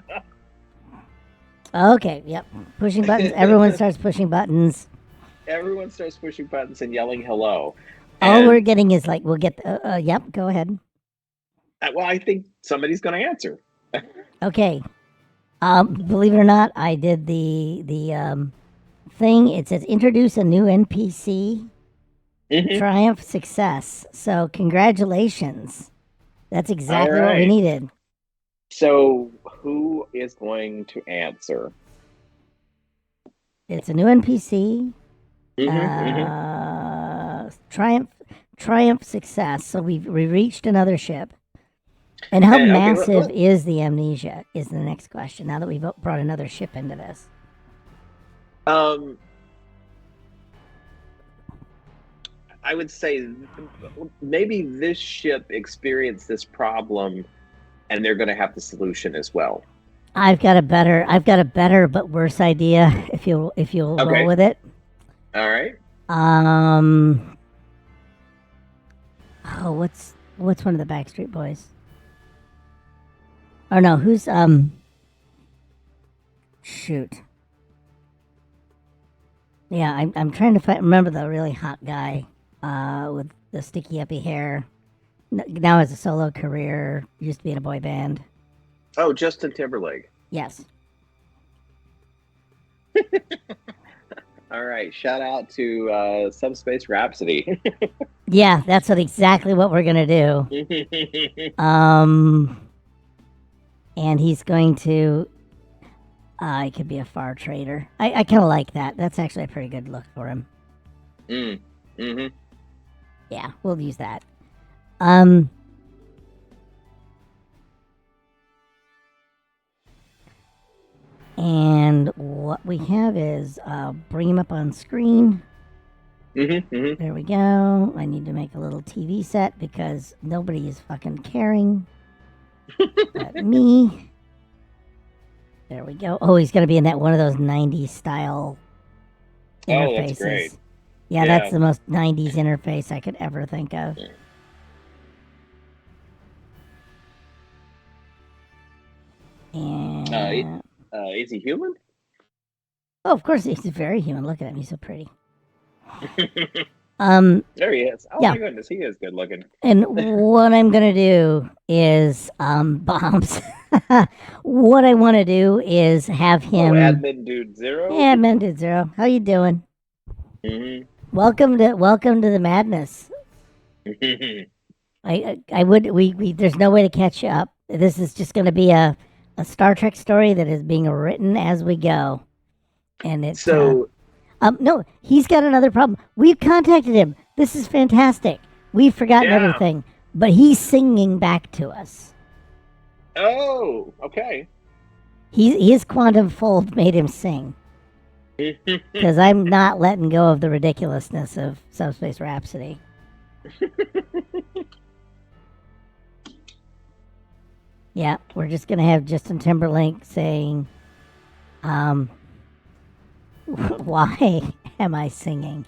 Okay, yep. Pushing buttons. Everyone starts pushing buttons. Everyone starts pushing buttons and yelling hello. All we're getting is like, we'll get, yep, go ahead. Well, I think somebody's going to answer. Okay. Believe it or not, I did the thing. It says introduce a new NPC. Mm-hmm. Triumph success. So congratulations. That's exactly what we needed. So who is going to answer? It's a new NPC. Triumph success. So we reached another ship. And how massive is the amnesia is the next question, now that we've brought another ship into this. I would say maybe this ship experienced this problem and they're going to have the solution as well. I've got a better but worse idea if you'll roll with it. All right. What's one of the Backstreet Boys? Oh no, who's shoot. Yeah, I'm trying to remember the really hot guy with the sticky uppy hair. Now has a solo career. Used to be in a boy band. Oh, Justin Timberlake. Yes. All right. Shout out to Subspace Rhapsody. Yeah, that's exactly what we're gonna do. And he's going to. He could be a far trader. I kind of like that. That's actually a pretty good look for him. Mm-hmm. Yeah, we'll use that. And what we have is bring him up on screen. Mm-hmm. There we go. I need to make a little TV set because nobody is fucking caring but me. There we go. Oh, he's going to be in that one of those 90s style interfaces. Oh, that's great. Yeah, that's the most 90s interface I could ever think of. And Is he human? oh, of course, he's very human. Look at him; he's so pretty. There he is. Oh yeah. my goodness, he is good looking. And what I'm gonna do is bombs. What I want to do is have him. Admin Dude Zero. Admin Dude Zero. How you doing? Mm-hmm. Welcome to the madness. I would we there's no way to catch up. This is just going to be a Star Trek story that is being written as we go, and it's so. No, he's got another problem. We've contacted him. This is fantastic. We've forgotten everything, but he's singing back to us. Oh, okay. His quantum fold made him sing. Because I'm not letting go of the ridiculousness of Subspace Rhapsody. Yeah, we're just going to have Justin Timberlake saying, why am I singing?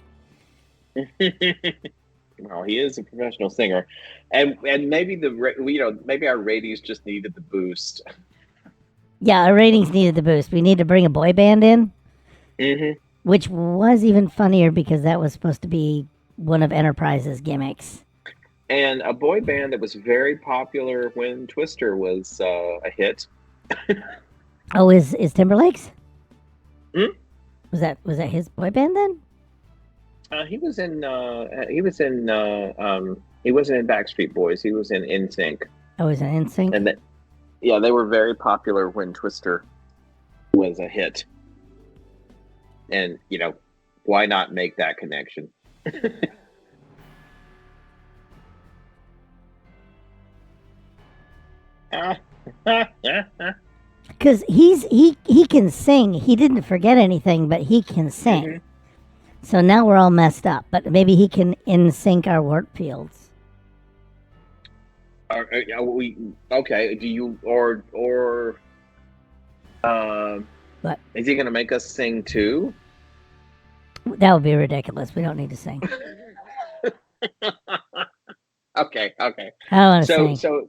Well, he is a professional singer, and maybe maybe our ratings just needed the boost. Yeah, our ratings needed the boost. We need to bring a boy band in, which was even funnier because that was supposed to be one of Enterprise's gimmicks. And a boy band that was very popular when Twister was a hit. Oh, is Timberlake's? Hmm? Was that his boy band then? He wasn't in Backstreet Boys. He was in NSYNC. Oh, was it NSYNC? And they were very popular when Twister was a hit. And why not make that connection? Because he can sing. He didn't forget anything, but he can sing. Mm-hmm. So now we're all messed up. But maybe he can sync our warp fields. Okay? Do you or what? Is he going to make us sing too? That would be ridiculous. We don't need to sing. Okay. I don't want to sing.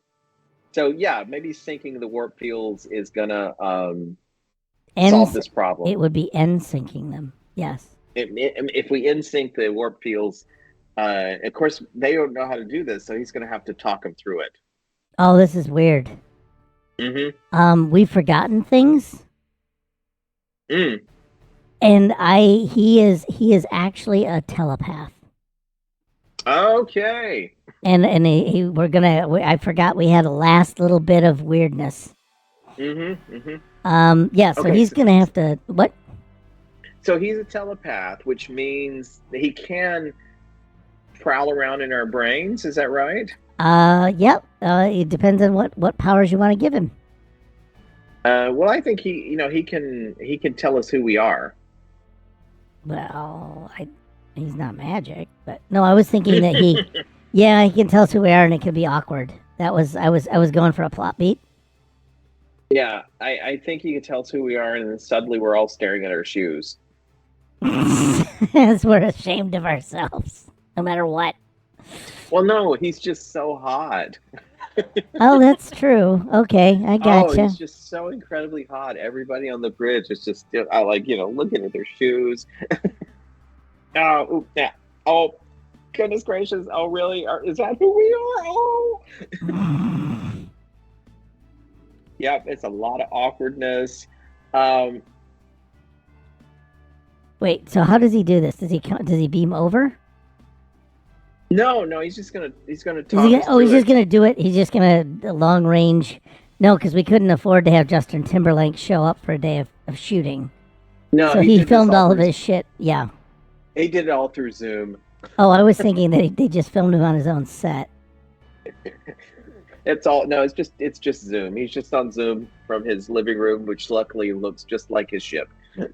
So yeah, maybe syncing the warp fields is gonna solve this problem. It would be syncing them. Yes. If we sync the warp fields, of course they don't know how to do this, so he's gonna have to talk them through it. Oh, this is weird. Mm-hmm. We've forgotten things. Mm. And he is actually a telepath. Okay. And I forgot we had a last little bit of weirdness. Yeah, so he's gonna have to what? So he's a telepath, which means he can prowl around in our brains, is that right? Yep. It depends on what powers you want to give him. Well, I think he can tell us who we are. Well, he's not magic, but no, I was thinking that he can tell us who we are, and it could be awkward. I was going for a plot beat. Yeah, I think he can tell us who we are, and then suddenly we're all staring at our shoes. As we're ashamed of ourselves, no matter what. Well, no, he's just so hot. Oh, that's true. Okay, I gotcha. Oh, he's just so incredibly hot. Everybody on the bridge is just looking at their shoes. Oh, yeah. Oh, goodness gracious. Oh, really? Is that who we are? Oh. Yep, it's a lot of awkwardness. Wait, so how does he do this? Does he beam over? No, he's just gonna talk. He's just gonna do it. He's just gonna long range. No, because we couldn't afford to have Justin Timberlake show up for a day of shooting. No, so he filmed all of his shit. Yeah, he did it all through Zoom. Oh, I was thinking that they just filmed him on his own set. It's just Zoom. He's just on Zoom from his living room, which luckily looks just like his ship. He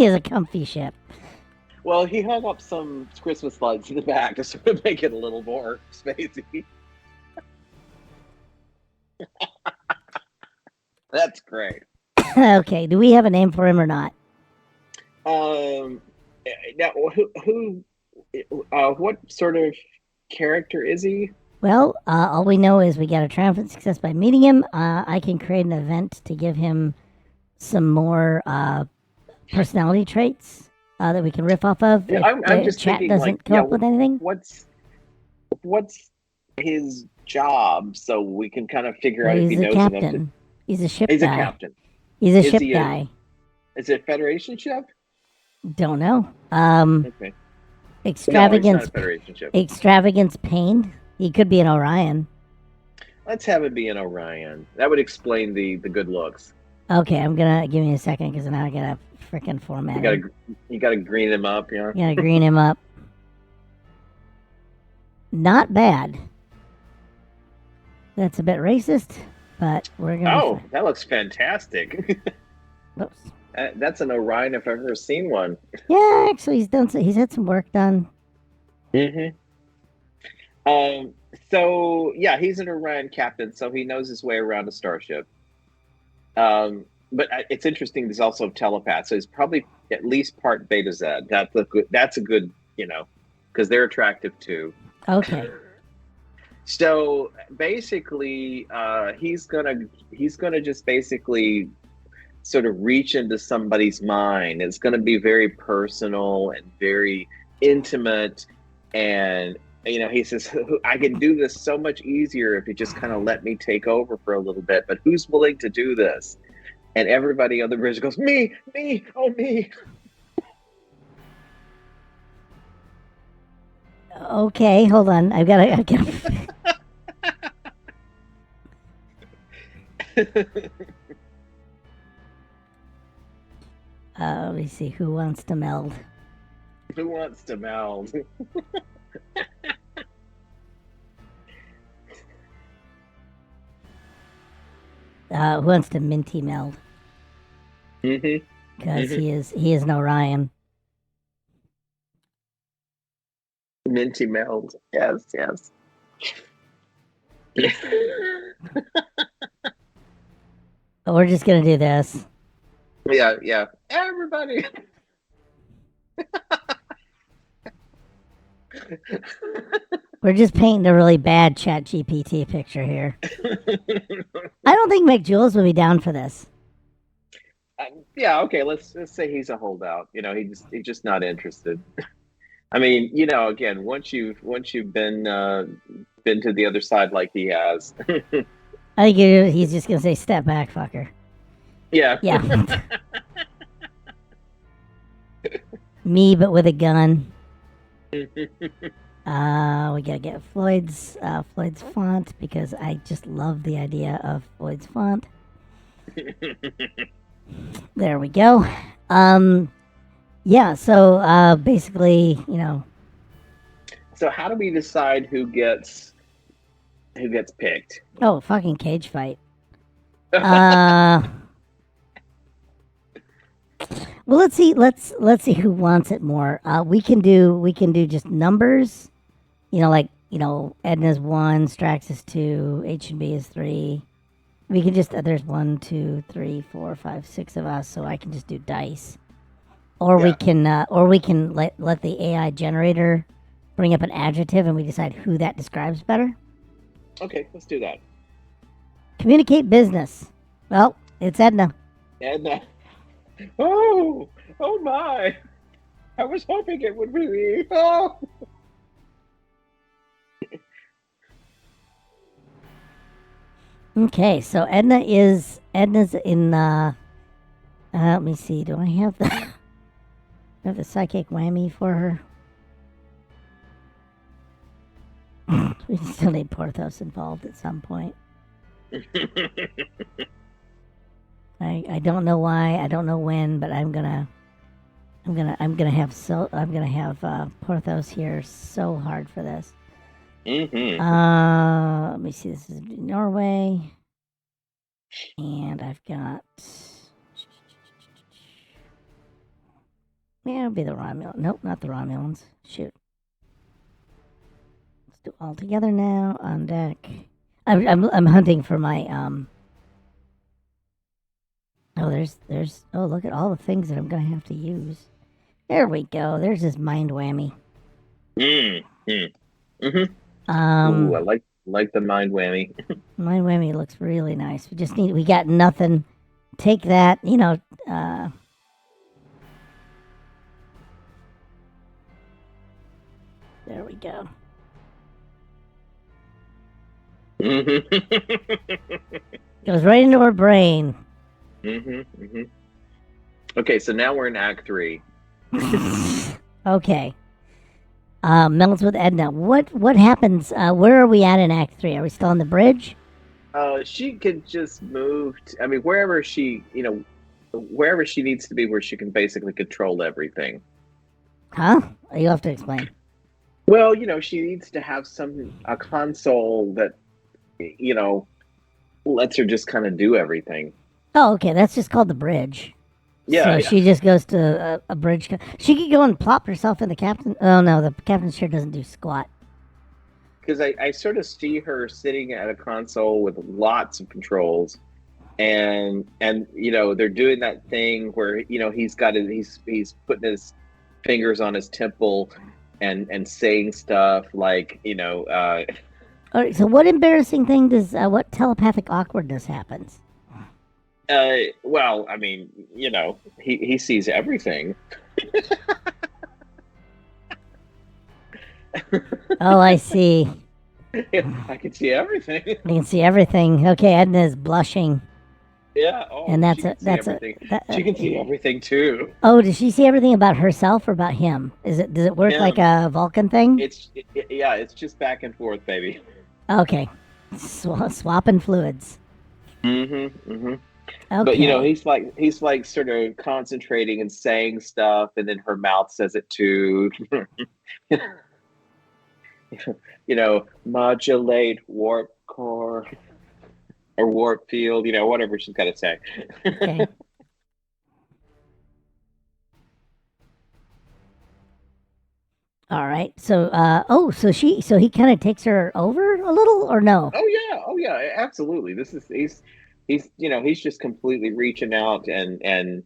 has a comfy ship. Well, he hung up some Christmas lights in the back to sort of make it a little more spacey. That's great. Okay, do we have a name for him or not? Now, what sort of character is he? Well, all we know is we got a triumphant success by meeting him. I can create an event to give him some more personality traits that we can riff off of Yeah, if I'm the just chat thinking, like, doesn't come up with anything. what's his job, so we can kind of figure Well, out if he he's a knows enough to. captain. He's a ship He's a guy. captain. He's a Is ship he guy. Is it a Federation ship? Don't know. Okay. No, he's not Extravagance. a Federation ship. Extravagance pain. He could be an Orion. Let's have it be an Orion. That would explain the good looks. Okay, I'm gonna give me a second because now I gotta freaking format him. You gotta green him up, yeah. You gotta green him up. Not bad. That's a bit racist, but we're gonna. Oh, that looks fantastic. Whoops. That's an Orion if I've ever seen one. Yeah, actually, he's had some work done. Mm-hmm. So yeah, he's an Orion captain, so he knows his way around a starship. But it's interesting. There's also a telepath, so he's probably at least part Beta Z. That's a good, because they're attractive too. Okay. So basically, he's gonna just basically sort of reach into somebody's mind. It's gonna be very personal and very intimate, and he says, I can do this so much easier if you just kind of let me take over for a little bit. But who's willing to do this? And everybody on the bridge goes, me, oh me. Okay, hold on. I've got let me see. Who wants to meld? Who wants to meld? Who wants to minty meld? Mm-hmm. Because he is an Orion. Minty meld. Yes. But we're just gonna do this. Yeah. Everybody. We're just painting a really bad ChatGPT picture here. I don't think McJules would be down for this. Yeah, okay. Let's say he's a holdout. He's just not interested. I mean, again, once you've been to the other side like he has. I think he's just gonna say, "Step back, fucker." Yeah. Yeah. Me, but with a gun. We gotta get Floyd's font because I just love the idea of Floyd's font. There we go. Yeah. So basically, So how do we decide who gets picked? Oh, fucking cage fight. Well, let's see. Let's see who wants it more. We can do just numbers. Edna's 1, Strax is 2, H and B is 3. We can just there's 1, 2, 3, 4, 5, 6 of us, so I can just do dice. Or we can let the AI generator bring up an adjective, and we decide who that describes better. Okay, let's do that. Communicate business. Well, it's Edna. Edna. Oh my! I was hoping it would be me. Oh. Okay, so Edna's in. Let me see. Do I have the psychic whammy for her? We still need Porthos involved at some point. I don't know why, I don't know when, but I'm gonna have Porthos here so hard for this. Mm-hmm. Let me see. This is Norway, and I've got. Yeah, it'll be the Romulans. Nope, not the Romulans. Shoot. Let's do all together now on deck. I'm hunting for my Oh, look at all the things that I'm gonna have to use. There we go. There's his mind whammy. Mm-hmm. Um, Ooh, Like the mind whammy. Mind whammy looks really nice. We got nothing. Take that, there we go. Goes right into her brain. Okay, so now we're in Act 3. Okay. Melons with Edna. What happens? Where are we at in Act 3? Are we still on the bridge? She could just move. I mean, wherever she needs to be, where she can basically control everything. Huh? You'll have to explain. Well, she needs to have a console that, lets her just kind of do everything. Oh, okay. That's just called the bridge. Yeah. So she just goes to a bridge. She could go and plop herself in the captain. Oh no, the captain's chair doesn't do squat. Because I sort of see her sitting at a console with lots of controls, and they're doing that thing where he's putting his fingers on his temple and saying stuff like All right. So what embarrassing thing does what telepathic awkwardness happens? Well, I mean, he sees everything. Oh, I see. I can see everything. I can see everything. Okay, Edna is blushing. Yeah. Oh, and she can see everything too. Oh, does she see everything about herself or about him? Does it work like a Vulcan thing? It's just back and forth, baby. Okay, swapping fluids. Okay. But he's like sort of concentrating and saying stuff, and then her mouth says it too. Modulate warp core or warp field, whatever she's got to say. Okay. All right. So, so he kind of takes her over a little, or no? Oh yeah, absolutely. He's just completely reaching out and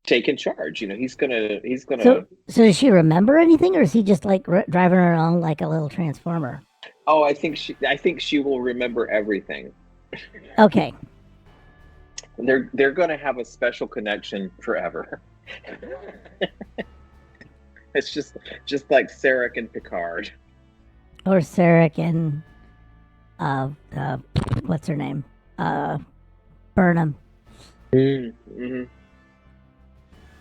taking charge. He's gonna. So does she remember anything, or is he just like driving her along like a little transformer? Oh, I think she will remember everything. Okay. They're gonna have a special connection forever. It's just like Sarek and Picard. Or Sarek and what's her name? Burnham. Mm-hmm.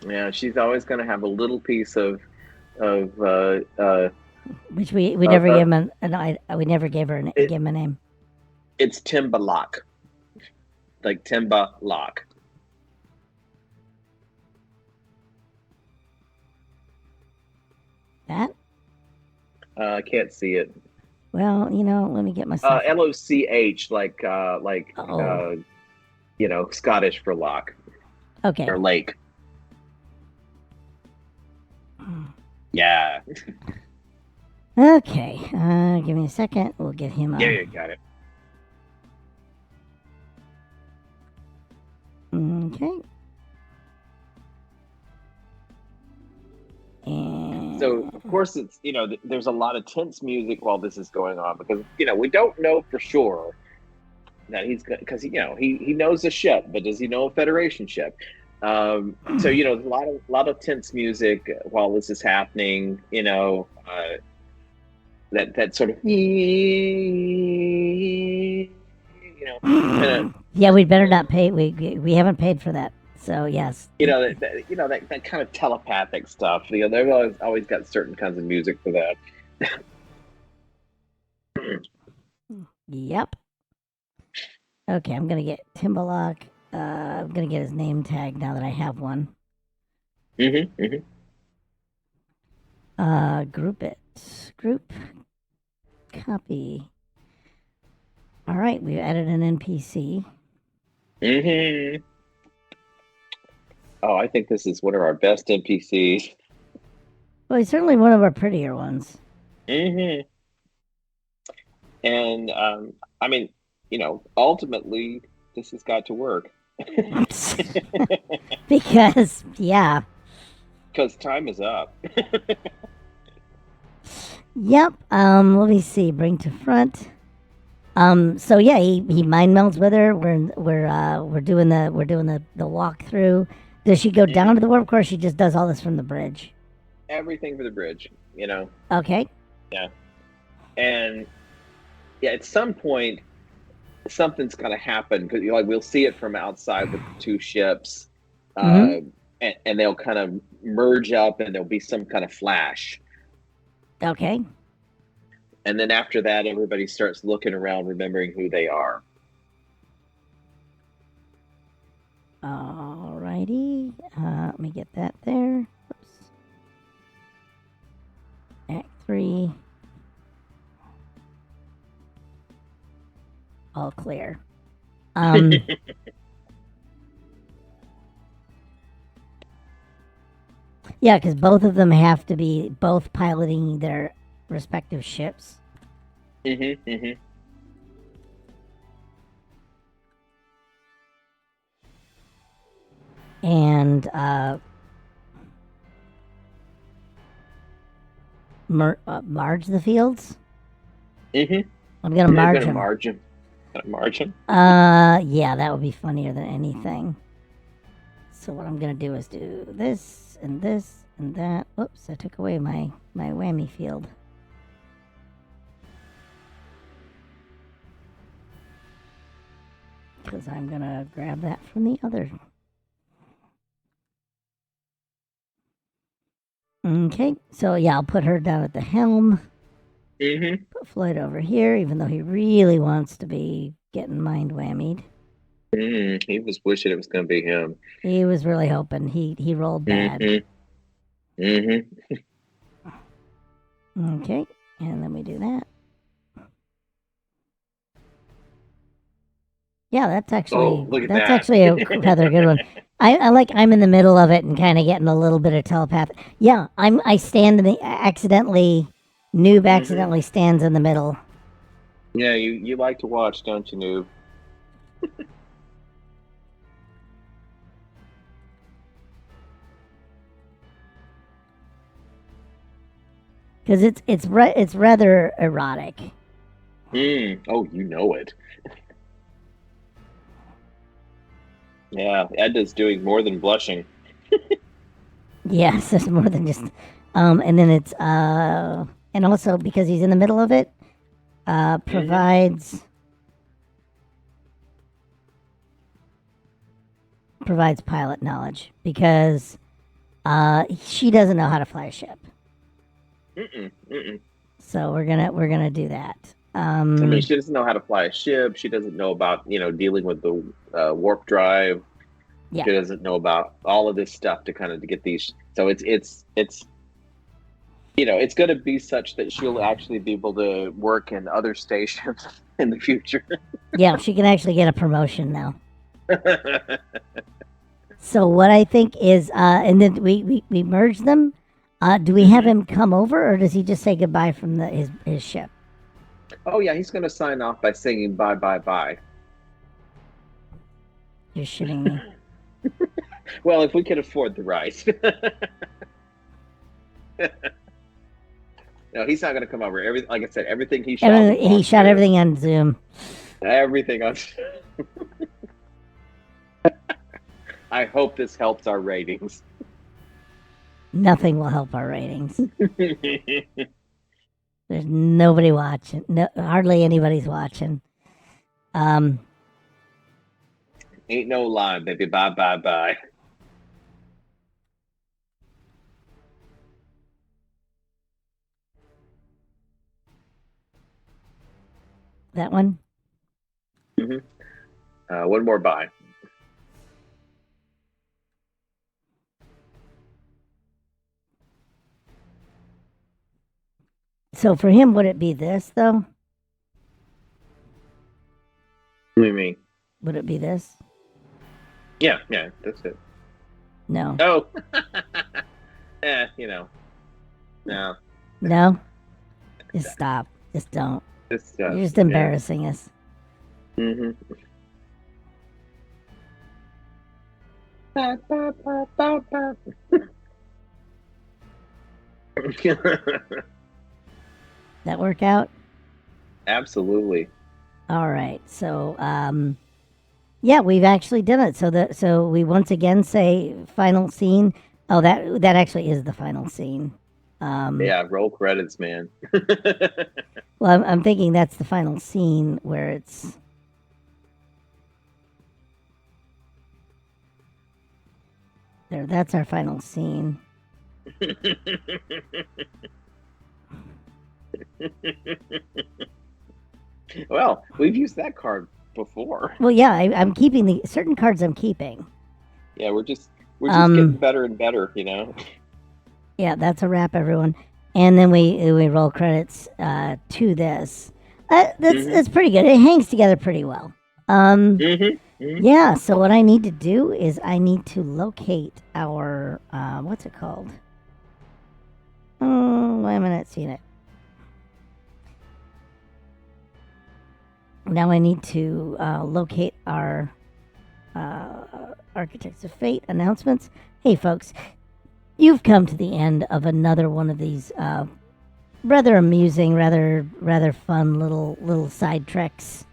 Yeah, she's always going to have a little piece of which we never gave him we never gave her gave him a name. It's Timbalak. Like Timbalak. That? I can't see it. Well, let me get myself. LOCH, like Scottish for lock. Okay. Or lake. Yeah. Okay. Give me a second. We'll get him. Yeah, you got it. Okay. And so, of course, it's there's a lot of tense music while this is going on because we don't know for sure that he's because he knows the ship, but does he know a Federation ship? So a lot of tense music while this is happening. That sort of yeah, we'd better not pay. We haven't paid for that. So yes, that kind of telepathic stuff. They've always got certain kinds of music for that. Yep. Okay, I'm gonna get Timbalak. I'm gonna get his name tag now that I have one. Group it. Group. Copy. All right, we added an NPC. Oh, I think this is one of our best NPCs. Well, he's certainly one of our prettier ones. And I mean, ultimately, this has got to work. Because, yeah. Because time is up. Yep. Let me see. Bring to front. So yeah, he mind melds with her. We're doing the walkthrough. Does she go down to the warp core? Or she just does all this from the bridge. Everything for the bridge, Okay. Yeah. And yeah, at some point, something's got to happen because we'll see it from outside with the two ships, Mm-hmm. and they'll kind of merge up, and there'll be some kind of flash. Okay. And then after that, everybody starts looking around, remembering who they are. Alrighty. Let me get that there. Oops. Act 3. All clear. Yeah, because both of them have to be both piloting their respective ships. Mm-hmm. Mm-hmm. And marge the fields. Mm-hmm. I'm gonna marge them. Marge them. Yeah, that would be funnier than anything. So what I'm gonna do is do this and this and that. Oops, I took away my whammy field. Because I'm gonna grab that from the other. Okay, so yeah, I'll put her down at the helm. Mm-hmm. Put Floyd over here, even though he really wants to be getting mind whammied. He was wishing it was going to be him. He was really hoping. He rolled bad. Mm-hmm. Mm-hmm. Okay, and then we do that. Yeah, that's actually actually a rather good one. I like I'm in the middle of it and kind of getting a little bit of telepathy. Yeah, I stand in the Noob accidentally stands in the middle. Yeah, you like to watch, don't you, Noob? Because it's rather erotic. Oh, you know it. Yeah, Edna's doing more than blushing. Yes, it's more than just. And then it's and also because he's in the middle of it, provides pilot knowledge because she doesn't know how to fly a ship. So we're gonna do that. I mean, she doesn't know how to fly a ship. She doesn't know about dealing with the warp drive. Yeah. She doesn't know about all of this stuff to get these. So it's it's going to be such that she'll actually be able to work in other stations in the future. Yeah, she can actually get a promotion now. So what I think is, and then we merge them. Do we have him come over, or does he just say goodbye from his ship? Oh yeah, he's going to sign off by singing "Bye Bye Bye." You're shitting me. Well, if we can afford the rights. No, he's not going to come over. Like I said, everything he shot. He shot everything on Zoom. Everything on. I hope this helps our ratings. Nothing will help our ratings. There's nobody watching. No, hardly anybody's watching. Ain't no line, baby. Bye, bye, bye. That one? One more bye. So for him, would it be this, though? What do you mean? Would it be this? Yeah, that's it. No. Oh. No. No? Just stop. Just don't. You're just embarrassing us. That work out? Absolutely. All right. So, yeah, we've actually done it. So we once again say final scene. Oh, that actually is the final scene. Yeah, roll credits, man. Well, I'm thinking that's the final scene where it's. There, that's our final scene. Well, we've used that card before. Well, yeah, I'm keeping the certain cards. I'm keeping. Yeah, we're just getting better and better, Yeah, that's a wrap, everyone. And then we roll credits to this. That's pretty good. It hangs together pretty well. Yeah. So what I need to do is I need to locate our what's it called? Oh, wait a minute, seen it. Now I need to locate our Architects of Fate announcements. Hey, folks, you've come to the end of another one of these rather amusing, rather fun little side treks.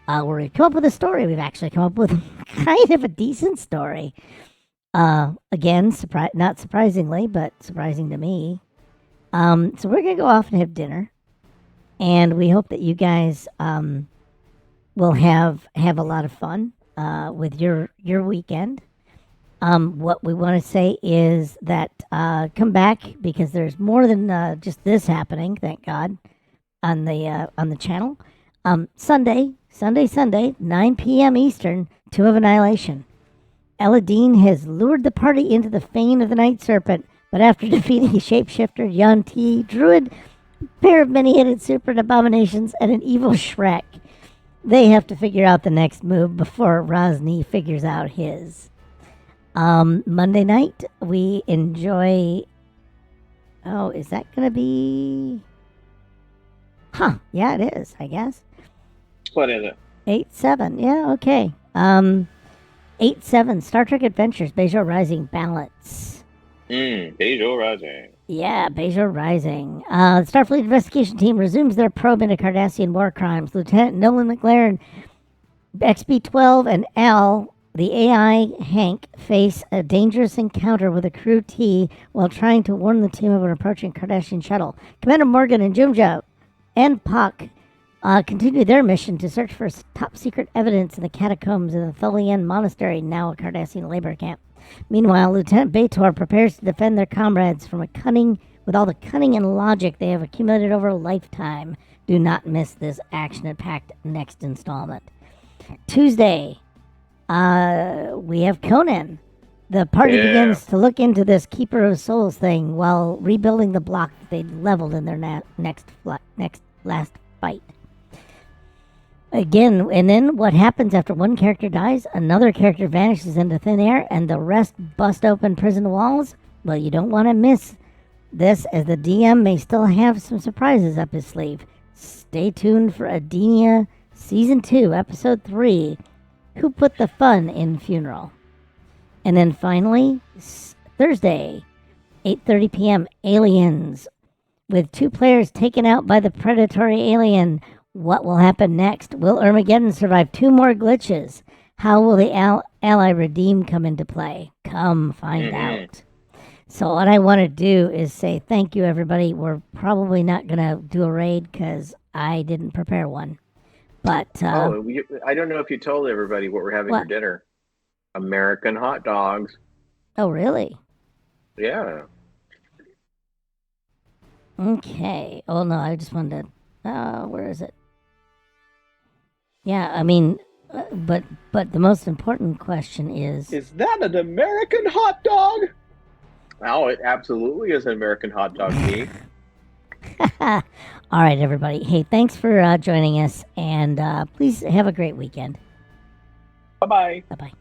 Where we've come up with a story. We've actually come up with kind of a decent story. Again, not surprisingly, but surprising to me. So we're gonna go off and have dinner, and we hope that you guys will have a lot of fun with your weekend. What we want to say is that come back because there's more than just this happening. Thank God on the channel. Sunday, 9 p.m. Eastern, Tomb of Annihilation. Eladine has lured the party into the fane of the Night Serpent, but after defeating a shapeshifter, Yuan-Ti, druid, a pair of many-headed serpent abominations, and an evil Shrek, they have to figure out the next move before Rosny figures out his. Monday night, we enjoy... Oh, is that going to be... Huh, yeah, it is, I guess. What is it? 8-7, yeah, okay. 8-7, Star Trek Adventures, Beijo Rising Balance. Beijo Rising. Yeah, Beijo Rising. The Starfleet investigation team resumes their probe into Cardassian war crimes. Lieutenant Nolan McLaren, XB-12, and Al, the AI Hank, face a dangerous encounter with a crew T while trying to warn the team of an approaching Cardassian shuttle. Commander Morgan and Jumja and Puck continue their mission to search for top-secret evidence in the catacombs of the Tholian Monastery, now a Cardassian labor camp. Meanwhile, Lieutenant Bator prepares to defend their comrades with all the cunning and logic they have accumulated over a lifetime. Do not miss this action-packed next installment. Tuesday, we have Conan. The party begins to look into this Keeper of Souls thing while rebuilding the block that they leveled in their last fight. Again, and then what happens after one character dies, another character vanishes into thin air, and the rest bust open prison walls? Well, you don't want to miss this, as the DM may still have some surprises up his sleeve. Stay tuned for Adenia Season 2, Episode 3, Who Put the Fun in Funeral? And then finally, Thursday, 8:30 p.m., Aliens. With 2 players taken out by the predatory alien, what will happen next? Will Armageddon survive 2 more glitches? How will the ally redeem come into play? Come find out. So what I want to do is say thank you, everybody. We're probably not going to do a raid because I didn't prepare one. But I don't know if you told everybody what we're having for dinner. American hot dogs. Oh, really? Yeah. Okay. Oh, no, I just wanted to... where is it? Yeah, I mean, but the most important question is... Is that an American hot dog? Oh, it absolutely is an American hot dog, Pete. All right, everybody. Hey, thanks for joining us, and please have a great weekend. Bye-bye. Bye-bye.